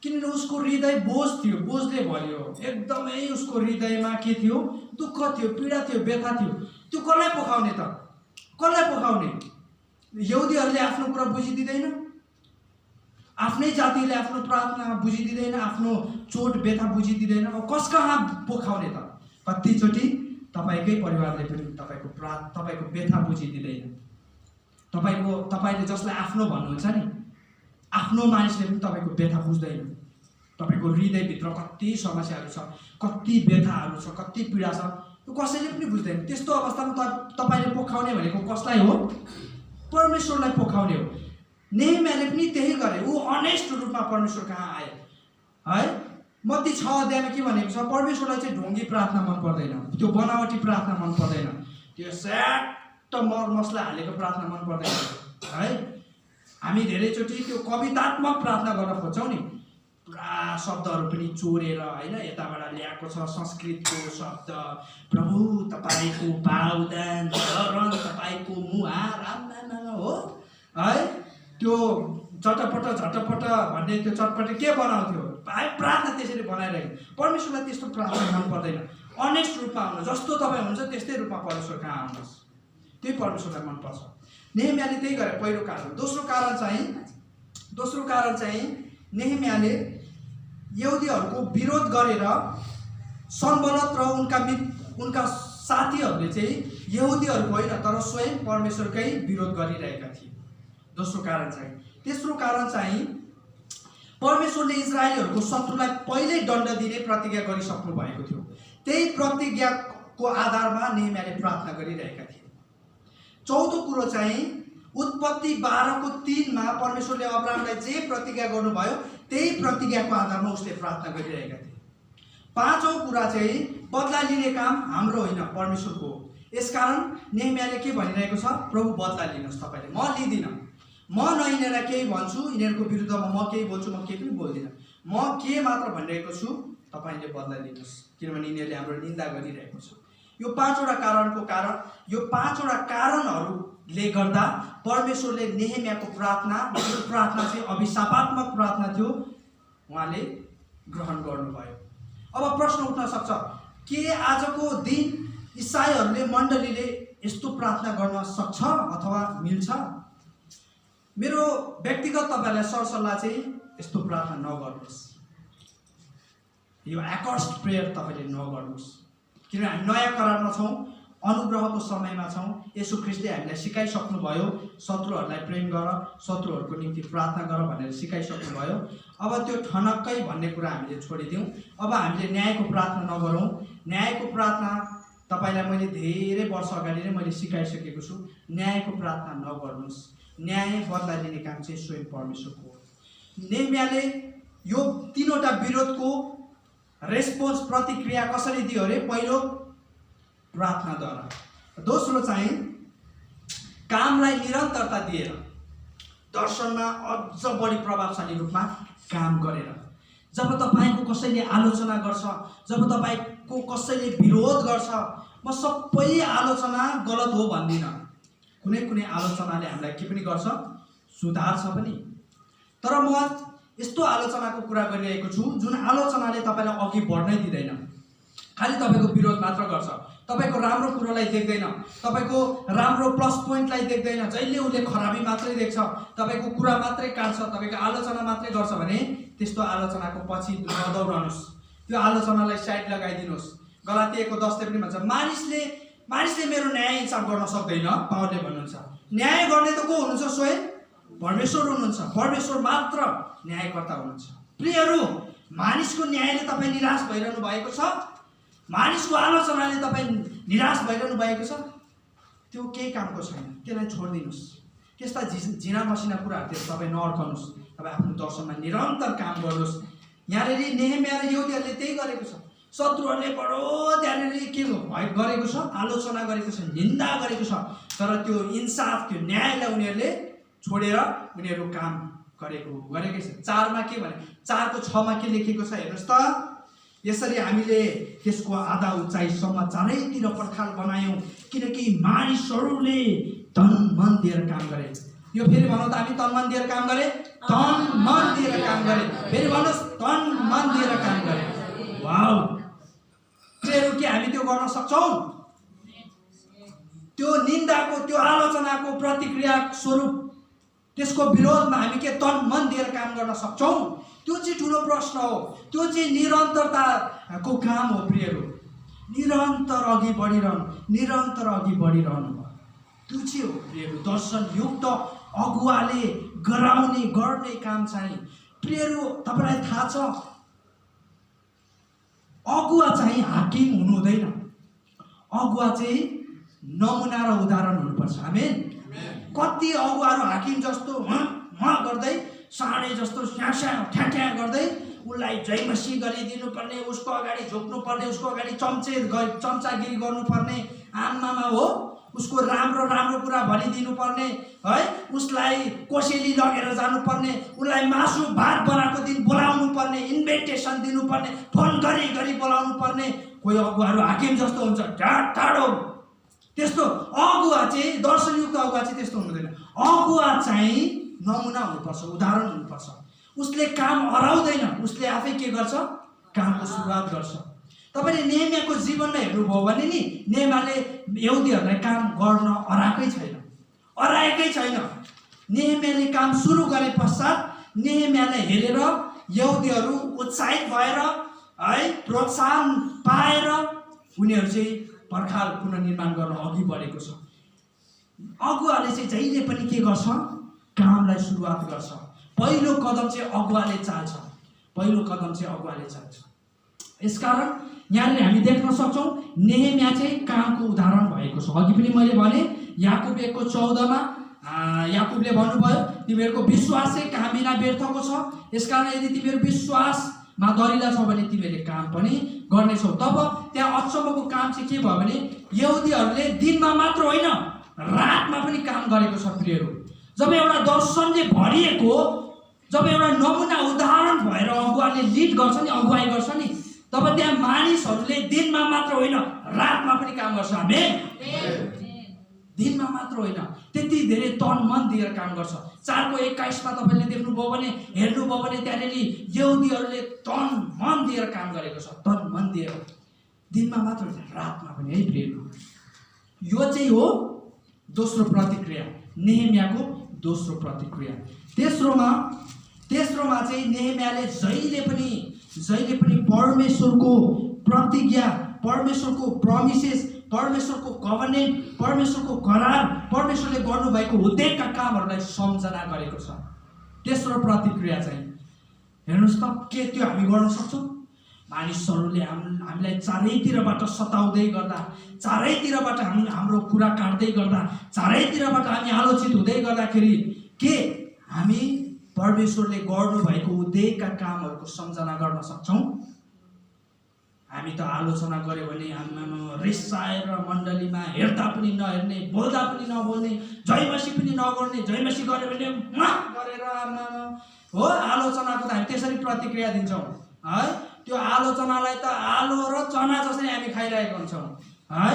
किनभने उसको हृदय बोझ थियो, बोझले भरियो। एकदमै उसको हृदयमा के थियो? दुःख थियो, पीडा थियो, व्यथा थियो। त्यो कसलाई पोखाउने त? कसलाई पोखाउने? यहुदीहरूले आफ्नो कुरा बुझिदिँदैन, आफ्नै जातिले आफ्नो प्रार्थना बुझिदिँदैन, आफ्नो चोट व्यथा बुझिदिँदैन। अब कस कहाँ पोखाउने त? कतिचोटि तपाईँकै परिवारले पनि तपाईँको व्यथा बुझिदिँदैन। तपाईँले जसलाई आफ्नो भन्नुहुन्छ नि, आफ्नो मानिसले पनि तपाईँको व्यथा बुझ्दैन। तपाईँको हृदयभित्र कति समस्याहरू छ, कति व्यथाहरू छ, कति पीडा छ, त्यो कसैले पनि बुझ्दैन। त्यस्तो अवस्थामा तपाईँले पोखाउने भनेको कसलाई हो? परमेश्वरलाई पोखाउने हो। नेहेमियाले पनि त्यही गरे। ऊ अनेस्ट रूपमा परमेश्वर कहाँ आए है। मत्ती 6 अध्यायमा के भनेको छ? परमेश्वरलाई चाहिँ ढोङ्गी प्रार्थना मन पर्दैन, त्यो बनावटी प्रार्थना मन पर्दैन, त्यो स्याट मरमसला हालेको प्रार्थना मन पर्दैन है। हामी धेरैचोटि त्यो कवितात्मक प्रार्थना गर्न खोज्छौँ नि, पुरा शब्दहरू पनि चोरेर होइन, यताबाट ल्याएको छ संस्कृतको शब्द, प्रभु तपाईँको बाहुदान चरण, तपाईँको मुहार हो है। त्यो झटपट भन्ने त्यो चटपटे के बनाउँथ्यो? प्रार्थना त्यसरी बनाइरहेको। परमेश्वरलाई त्यस्तो प्रार्थना मन पर्दैन। अनेस्ट रूपमा आउनु, जस्तो तपाईँ हुन्छ त्यस्तै रूपमा परमेश्वर कहाँ आउनुहोस्, त्यही परमेश्वरलाई मनपर्छ। नेहेमियाले त्यही गरे, पहिलो कारण। दोस्रो कारण चाहिँ नेहेमियाले यहुदीहरूको विरोध गरेर सन्बलत र उनका साथीहरूले चाहिँ यहुदीहरूको होइन तर स्वयं परमेश्वरकै विरोध गरिरहेका थिए। दोस्रो कारण चाहिँ। तेस्रो कारण चाहिँ परमेश्वरले इजरायलीहरूको शत्रुलाई पहिल्यै दण्ड दिने प्रतिज्ञा गरिसक्नु भएको थियो। त्यही प्रतिज्ञाको आधारमा नेहेमियाले प्रार्थना गरिरहेका थिए। चौथो कुरो चाहिँ उत्पत्ति 12:3 परमेश्वरले अब्राहमलाई जे प्रतिज्ञा गर्नुभयो त्यही प्रतिज्ञाको आधारमा उसले प्रार्थना गरिरहेका थिए। पाँचौँ कुरा चाहिँ बदला लिने काम हाम्रो होइन, परमेश्वरको हो। यसकारण नेहेमियाले के भनिरहेको छ? प्रभु बदला लिनुहोस्, तपाईँले, म लिँदिनँ। म नयिनेर केही भन्छु, यिनीहरूको विरुद्धमा म केही बोल्छु, म केही पनि बोल्दिनँ। म के मात्र भनिरहेको छु? तपाईँले बदला लिनुहोस्, किनभने यिनीहरूले हाम्रो निन्दा गरिरहेको छ। यो पाँचवटा कारणहरूले गर्दा परमेश्वरले नेहेमियाको प्रार्थना, यो प्रार्थना चाहिँ अभिशापात्मक प्रार्थना थियो, उहाँले ग्रहण गर्नुभयो। अब प्रश्न उठ्न सक्छ, के आजको दिन इसाईहरूले, मण्डलीले यस्तो प्रार्थना गर्न सक्छ अथवा मिल्छ? मेरो व्यक्तिगत तपाईँलाई सरसल्लाह चाहिँ यस्तो प्रार्थना नगर्नुहोस्। यो एक्कर्स्ड प्रेयर तपाईँले नगर्नुहोस्, किनभने हामी नयाँ करारमा छौँ, अनुग्रहको समयमा छौँ। येशू ख्रीष्टले हामीलाई सिकाइसक्नुभयो, शत्रुहरूलाई प्रेम गर, शत्रुहरूको निम्ति प्रार्थना गर भनेर सिकाइसक्नुभयो। अब त्यो ठनक्कै भन्ने कुरा हामीले छोडिदिउँ। अब हामीले न्यायको प्रार्थना नगरौँ। न्यायको प्रार्थना तपाईँलाई मैले धेरै वर्ष अगाडि नै मैले सिकाइसकेको छु। न्यायको प्रार्थना नगर्नुहोस्। न्याय बदला लिने काम चाहिँ स्वयं परमेश्वरको हो। नेहेमियाले यो तीनवटा विरोधको रेस्पोन्स, प्रतिक्रिया कसरी दियो अरे? पहिलो प्रार्थनाद्वारा, दोस्रो चाहिँ कामलाई निरन्तरता दिएर, दर्शनमा अझ बढी प्रभावशाली रूपमा काम गरेर। जब तपाईँको कसैले आलोचना गर्छ, जब तपाईँको कसैले विरोध गर्छ, म सबै आलोचना गलत हो भन्दिनँ, कुनै कुनै आलोचनाले हामीलाई के पनि गर्छ, सुधार्छ पनि। तर म यस्तो आलोचनाको कुरा गरिरहेको छु जुन आलोचनाले तपाईँलाई अघि बढ्नै दिँदैन, खालि तपाईँको विरोध मात्र गर्छ, तपाईँको राम्रो कुरोलाई देख्दैन, तपाईँको राम्रो प्लस पोइन्टलाई देख्दैन, जहिले उसले खराबी मात्रै देख्छ, तपाईँको कुरा मात्रै काट्छ, तपाईँको आलोचना मात्रै गर्छ भने त्यस्तो आलोचनाको पछि नदौडनुहोस्, त्यो आलोचनालाई साइड लगाइदिनुहोस्। गलातियाको 10 पनि भन्छ, मानिसले मेरो न्याय इन्साफ गर्न सक्दैन, पावलले भन्नुहुन्छ। न्याय गर्ने त को हुनुहुन्छ? स्वयं परमेश्वर हुनुहुन्छ। परमेश्वर मात्र न्यायकर्ता हुनुहुन्छ। प्रियहरू, मानिसको न्यायले तपाईँ निराश भइरहनु भएको छ, मानिसको आलोचनाले तपाईँ निराश भइरहनु भएको छ, त्यो केही कामको छैन, त्यसलाई छोडिदिनुहोस्। त्यस्ता झिना मसिना कुराहरूतिर तपाईँ नअड्कनुहोस्, तपाईँ आफ्नो दर्शनमा निरन्तर काम गर्नुहोस्। यहाँनिर नेहेमिया र यहुदीहरूले त्यही गरेको छ। शत्रुहरूले बडो त्यहाँनिर के गरेको छ, आलोचना गरेको छ, निन्दा गरेको छ, तर त्यो इन्साफ, त्यो न्यायलाई उनीहरूले छोडेर उनीहरू काम गरेकै छ। 4 मा के भने, 4 को 6 मा के लेखेको छ हेर्नुहोस् त। यसरी हामीले त्यसको आधा उचाइसम्म चारैतिर पर्खाल बनायौँ, किनकि मानिसहरूले तन मन दिएर काम गरे। यो फेरि भनौँ त, हामी तन मन दिएर काम गरे, तन मन दिएर काम गरे। फेरि भन्नुहोस्, तन मन दिएर काम गरे। वाउ! के हामी त्यो गर्न सक्छौँ? त्यो निन्दाको, त्यो आलोचनाको प्रतिक्रिया स्वरूप त्यसको विरोधमा हामी के तन मन दिएर काम गर्न सक्छौँ? त्यो चाहिँ ठुलो प्रश्न हो। त्यो चाहिँ निरन्तरताको काम हो। प्रियहरू, निरन्तर अघि बढिरहनु त्यो चाहिँ हो प्रियहरू, दर्शनयुक्त अगुवाले गर्ने काम चाहिँ। प्रियहरू, तपाईँलाई थाहा छ, अगुवा चाहिँ हाकिम हुनु हुँदैन, अगुवा चाहिँ नमुना र उदाहरण हुनुपर्छ। आमेन। कति अगुवाहरू हाकिम जस्तो गर्दै, साँडे जस्तो स्याँ ठ्याँ गर्दै उसलाई जयमसी गरिदिनु पर्ने, उसको अगाडि झोक्नु पर्ने, उसको अगाडि चम्चागिरी गर्नुपर्ने, आमामा हो, उसको राम्रो कुरा भनिदिनु पर्ने है, उसलाई कोसेली लगेर जानुपर्ने, उसलाई मासु भात बनाएको दिन बोलाउनु पर्ने, इन्भिटेसन दिनुपर्ने, फोन गरी बोलाउनु पर्ने। कोही अगुवाहरू हाकिम जस्तो हुन्छ, टाढो। त्यस्तो अगुवा चाहिँ, दर्शनयुक्त अगुवा चाहिँ त्यस्तो हुँदैन। अगुवा चाहिँ नमुना हुनुपर्छ, उदाहरण हुनुपर्छ। उसले काम हराउँदैन, उसले आफै के गर्छ, कामको सुरुवात गर्छ। तपाईँले नेहेमियाको जीवनमा हेर्नुभयो भने नि, नेहेमियाले यहुदीहरूलाई काम गर्न अराएकै छैन। नेहेमियाले काम सुरु गरे पश्चात नेहेमियालाई हेरेर यहुदीहरू उत्साहित भएर है, प्रोत्साहन पाएर उनीहरू चाहिँ पर्खाल पुनर्निर्माण गर्न अघि बढेको छ। अगुवाले चाहिँ जहिले पनि के गर्छ, कामलाई सुरुवात गर्छ। पहिलो कदम चाहिँ अगुवाले चाल्छ। यसकारण यहाँनिर हामी देख्न सक्छौँ, नेहेमिया चाहिँ कामको उदाहरण भएको छ। अघि पनि मैले भने, याकुब 1:14 मा याकुबले भन्नुभयो, तिमीहरूको विश्वास चाहिँ काम बिना व्यर्थको छ, यसकारण यदि तिमीहरू विश्वासमा दरिला छ भने तिमीहरूले काम पनि गर्नेछौ। तब त्यहाँ अचम्मको काम चाहिँ के भयो भने, यहुदीहरूले दिनमा मात्र होइन, रातमा पनि काम गरेको छ। प्रियहरू, जब एउटा दर्शनले भरिएको, जब एउटा नमुना उदाहरण भएर अगुवाले लिड गर्छ नि, अगुवाई गर्छ नि, तब त्यहाँ मानिसहरूले दिनमा मात्र होइन, रातमा पनि काम गर्छ। आमेन। दिनमा मात्र होइन, त्यति धेरै तन मन दिएर काम गर्छ। 4:21 मा तपाईँले हेर्नुभयो भने त्यहाँनिर यहुदीहरूले तन मन दिएर काम गरेको छ। तन मन दिएर, दिनमा मात्र होइन, रातमा पनि है प्रियहरू। यो चाहिँ हो दोस्रो प्रतिक्रिया, नेहेमियाको दोस्रो प्रतिक्रिया। तेस्रोमा चाहिँ नेहेमियाले जहिले पनि परमेश्वरको प्रतिज्ञा, परमेश्वरको प्रमिसेस, परमेश्वरको कभनेन्ट, परमेश्वरको करार, परमेश्वरले गर्नुभएको उद्देश्यका कामहरूलाई सम्झना गरेको छ। तेस्रो प्रतिक्रिया चाहिँ हेर्नुहोस् त, के त्यो हामी गर्न सक्छौँ? मानिसहरूले हामीलाई चारैतिरबाट सताउँदै गर्दा, चारैतिरबाट हाम्रो कुरा काट्दै गर्दा, चारैतिरबाट हामी आलोचित हुँदै गर्दाखेरि के हामी परमेश्वरले गर्नुभएको उद्देश्यका कामहरूको सम्झना गर्न सक्छौँ? हामी त आलोचना गऱ्यो भने रिसाएर मण्डलीमा हेर्दा पनि नहेर्ने, बोल्दा पनि नबोल्ने, जयमसी पनि नगर्ने, जयमसी गऱ्यो भने गरेर हो, आलोचनाको त हामी त्यसरी प्रतिक्रिया दिन्छौँ है। त्यो आलोचनालाई त आलो र चना जसरी हामी खाइरहेको हुन्छौँ है।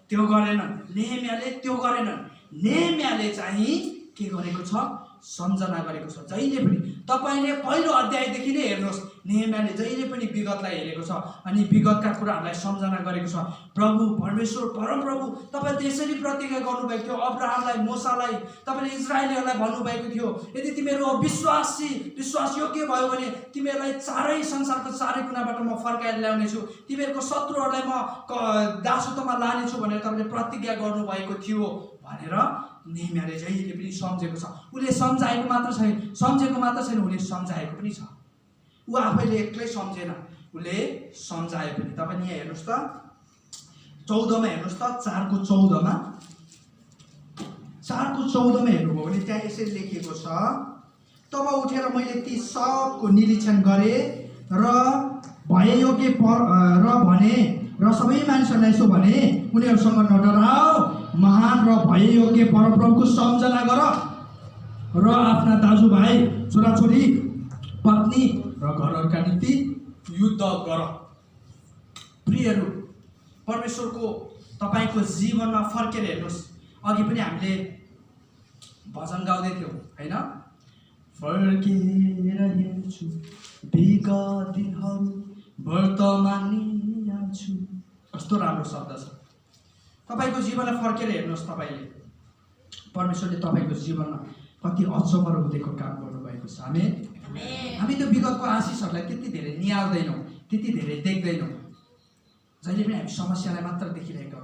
त्यो गरेनन्, नेहेमियाले त्यो गरेनन्। नेहेमियाले चाहिँ के गरेको छ, सम्झना गरेको छ। जहिले पनि तपाईँले पहिलो अध्यायदेखि नै हेर्नुहोस्, नेहेमियाले जहिले पनि विगतलाई हेरेको छ अनि विगतका कुराहरूलाई सम्झना गरेको छ। प्रभु परमेश्वर परमप्रभु तपाईँले त्यसरी प्रतिज्ञा गर्नुभएको थियो अब्राहमलाई, मोसालाई, तपाईँले इजरायलीहरूलाई भन्नुभएको थियो, यदि तिमीहरू विश्वासयोग्य भयो भने तिमीहरूलाई चारै संसारको चारै कुनाबाट म फर्काएर ल्याउनेछु, तिमीहरूको शत्रुहरूलाई म दासत्वमा लानेछु भनेर तपाईँले प्रतिज्ञा गर्नुभएको थियो भनेर नेहेमियाले जहिले पनि सम्झेको छ। उसले सम्झेको मात्र छैन, उसले सम्झाएको पनि छ। ऊ आफैले एक्लै सम्झेन, उसले सम्झायो पनि। तपाईँ यहाँ हेर्नुहोस् त, 14मा हेर्नुहोस् त, 4:14मा हेर्नुभयो भने त्यहाँ यसरी लेखिएको छ, तब उठेर मैले ती सबको निरीक्षण गरेँ र भययोग्य भने र सबै मानिसहरूलाई यसो भने, उनीहरूसँग नडराओ, महान र भययोग्य परमप्रभुको सम्झना गर र आफ्ना दाजुभाइ, छोराछोरी, पत्नी र घरहरूका निम्ति युद्ध गर। प्रियहरू, परमेश्वरको तपाईँको जीवनमा फर्केर हेर्नुहोस्। अघि पनि हामीले भजन गाउँदै थियौँ होइन, फर्केर हेर्छु विगत दिनहरू वर्तमान छु। कस्तो राम्रो शब्द छ। तपाईँको जीवनलाई फर्केर हेर्नुहोस्। तपाईँले परमेश्वरले तपाईँको जीवनमा कति अचम्म र उदेको काम गर्नुभएको छ। हामी त विगतको आशिषहरूलाई त्यति धेरै निहाल्दैनौँ, त्यति धेरै देख्दैनौँ। जहिले पनि हामी समस्यालाई मात्र देखिरहेका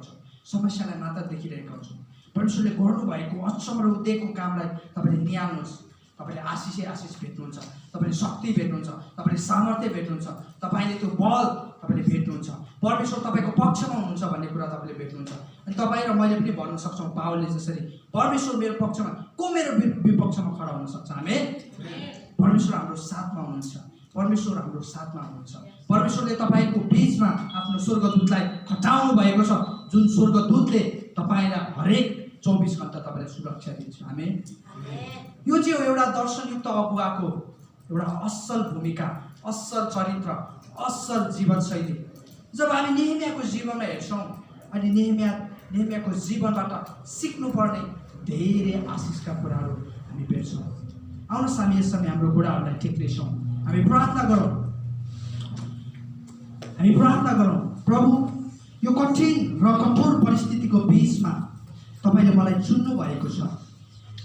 हुन्छौँ। परमेश्वरले गर्नुभएको अचम्म र उदेको कामलाई तपाईँले निहाल्नुहोस्। तपाईँले आशिष भेट्नुहुन्छ, तपाईँले शक्ति भेट्नुहुन्छ, तपाईँले सामर्थ्य भेट्नुहुन्छ, तपाईँले त्यो बल तपाईँले भेट्नुहुन्छ। परमेश्वर तपाईँको पक्षमा हुनुहुन्छ भन्ने कुरा तपाईँले भेट्नुहुन्छ। अनि तपाईँ र मैले पनि भन्न सक्छौँ पावलले जसरी, परमेश्वर मेरो पक्षमा, को मेरो विपक्षमा खडा हुन सक्छ? हामी परमेश्वर हाम्रो साथमा हुनुहुन्छ। परमेश्वरले तपाईँको बिचमा आफ्नो स्वर्गदूतलाई खटाउनु भएको छ, जुन स्वर्गदूतले तपाईँलाई हरेक 24 घण्टा तपाईँलाई सुरक्षा दिन्छ। हामी यो चाहिँ एउटा दर्शनयुक्त अगुवाको एउटा असल भूमिका, असल चरित्र, असल जीवनशैली। जब हामी नेहेमियाको जीवनमा हेर्छौँ अनि नेहेमियाको जीवनबाट सिक्नुपर्ने धेरै आशिषका कुराहरू हामी भेट्छौँ। आउनुहोस् हामी यस समय हाम्रो बुढाहरूलाई टेक्नेछौँ, हामी प्रार्थना गरौँ। प्रभु, यो कठिन र कठोर परिस्थितिको बिचमा तपाईँले मलाई चुन्नु भएको छ,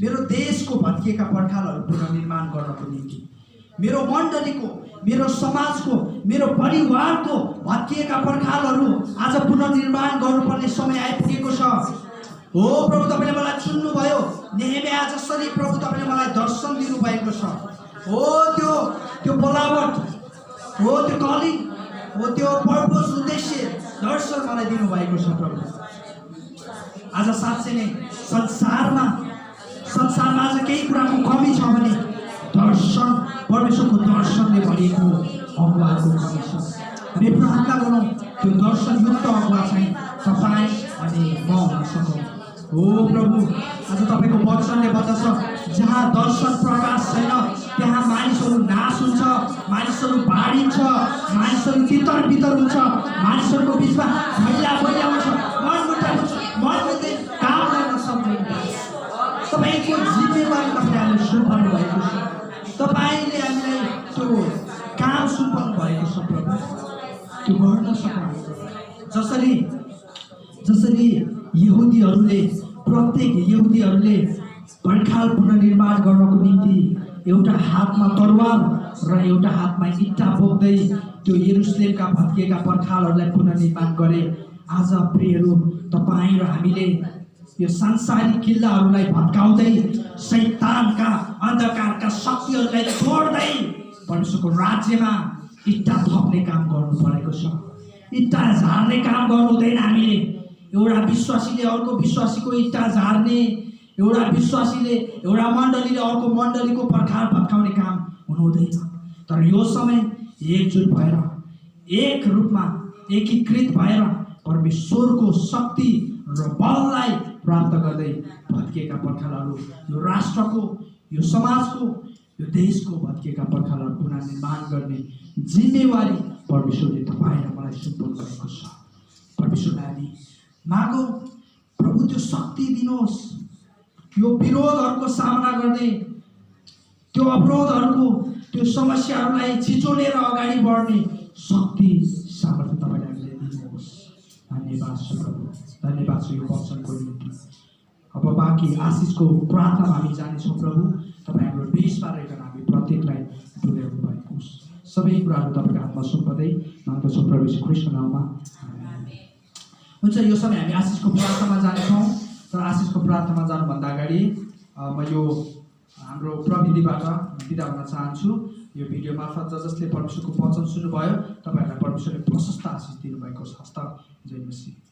मेरो देशको भत्किएका पर्खालहरू पुनर्निर्माण गर्नको निम्ति, मेरो मण्डलीको, मेरो समाजको, मेरो परिवारको भत्किएका पर्खालहरू आज पुनर्निर्माण गर्नुपर्ने समय आइपुगेको छ। हो प्रभु, तपाईँले मलाई चुन्नुभयो। नेहेमिया जसरी प्रभु तपाईँले मलाई दर्शन दिनुभएको छ। हो त्यो बोलावट, हो त्यो कलिङ, हो त्यो पर्पस, उद्देश्य, दर्शन मलाई दिनुभएको छ प्रभु। आज साँच्चै नै संसारमा आज केही कुराको कमी छ भने दर्शन, परमेश्वरको दर्शनले भरिएको अगुवाको कमी छ। हामी प्रार्थना गरौँ त्यो दर्शनयुक्त अगुवा चाहिँ तपाईँ अनि म हुन सकौँ। हो प्रभु, आज तपाईँको वचनले भन्दछ, जहाँ दर्शन प्रकाश छैन त्यहाँ मानिसहरू नाश हुन्छ, मानिसहरू बाढिन्छ, मानिसहरू तितर बितर हुन्छ, मानिसहरूको बिचमा मैला आउँछ, मनमुटाइ काम गर्न सक्दैन। तपाईँको जिम्मेवारी तपाईँले हामीलाई सुम्पाउनु भएको छ, तपाईँले हामीलाई त्यो काम सुम्पाउनु भएको छ प्रभु, त्यो गर्न सक्नुहुन्छ। जसरी प्रत्येक यहुदीहरूले पर्खाल पुनर्निर्माण गर्नको निम्ति एउटा हातमा तरवार र एउटा हातमा इट्टा बोक्दै त्यो यरुशलेमका भत्किएका पर्खालहरूलाई पुनर्निर्माण गरे। आज प्रियहरू, तपाईँ र हामीले यो सांसारिक किल्लाहरूलाई भत्काउँदै, शैतानका अन्धकारका शक्तिहरूलाई तोड्दै परमेश्वरको राज्यमा इट्टा थप्ने काम गर्नु परेको छ। इट्टा झार्ने काम गर्नु हुँदैन। हामीले एउटा विश्वासीले अर्को विश्वासीको इट्टा झार्ने, एउटा विश्वासीले एउटा मण्डलीले अर्को मण्डलीको पर्खाल भत्काउने काम हुनु हुँदैन। तर यो समय एकजुट भएर, एक रूपमा एकीकृत भएर परमेश्वरको शक्ति र बललाई प्राप्त गर्दै भत्किएका पर्खालहरू, यो राष्ट्रको, यो समाजको, यो देशको भत्किएका पर्खालहरू पुनर्निर्माण गर्ने जिम्मेवारी परमेश्वरले तपाईँ र मलाई सुम्पाउनु भएको छ। परमेश्वरलाई हामी मागौँ, प्रभु त्यो शक्ति दिनुहोस्, यो विरोधहरूको सामना गर्ने, त्यो अवरोधहरूको, त्यो समस्याहरूलाई छिचोलेर अगाडि बढ्ने शक्ति सामर्थ्य तपाईँले हामीलाई दिनुहोस्। धन्यवाद छ प्रभु, धन्यवाद छ यो वचनको निम्ति। अब बाँकी आशिषको प्रार्थनामा हामी जानेछौँ प्रभु। तपाईँ हाम्रो बिचमा रहेर हामी प्रत्येकलाई डुलाउनु भएको होस्। सबै कुराहरू तपाईँको हातमा सुम्पदै माग्दछौँ प्रभु यीशु ख्रीष्टको नाममा। हुन्छ, यो समय हामी आशिषको प्रार्थनामा जानेछौँ। तर आशिषको प्रार्थनामा जानुभन्दा अगाडि म यो हाम्रो प्रविधिबाट बिदा हुन चाहन्छु। यो भिडियो मार्फत जसले परमेश्वरको वचन सुन्नुभयो, तपाईँहरूलाई परमेश्वरले प्रशस्त आशिष दिनुभएको छ। हस्त जय मसीह।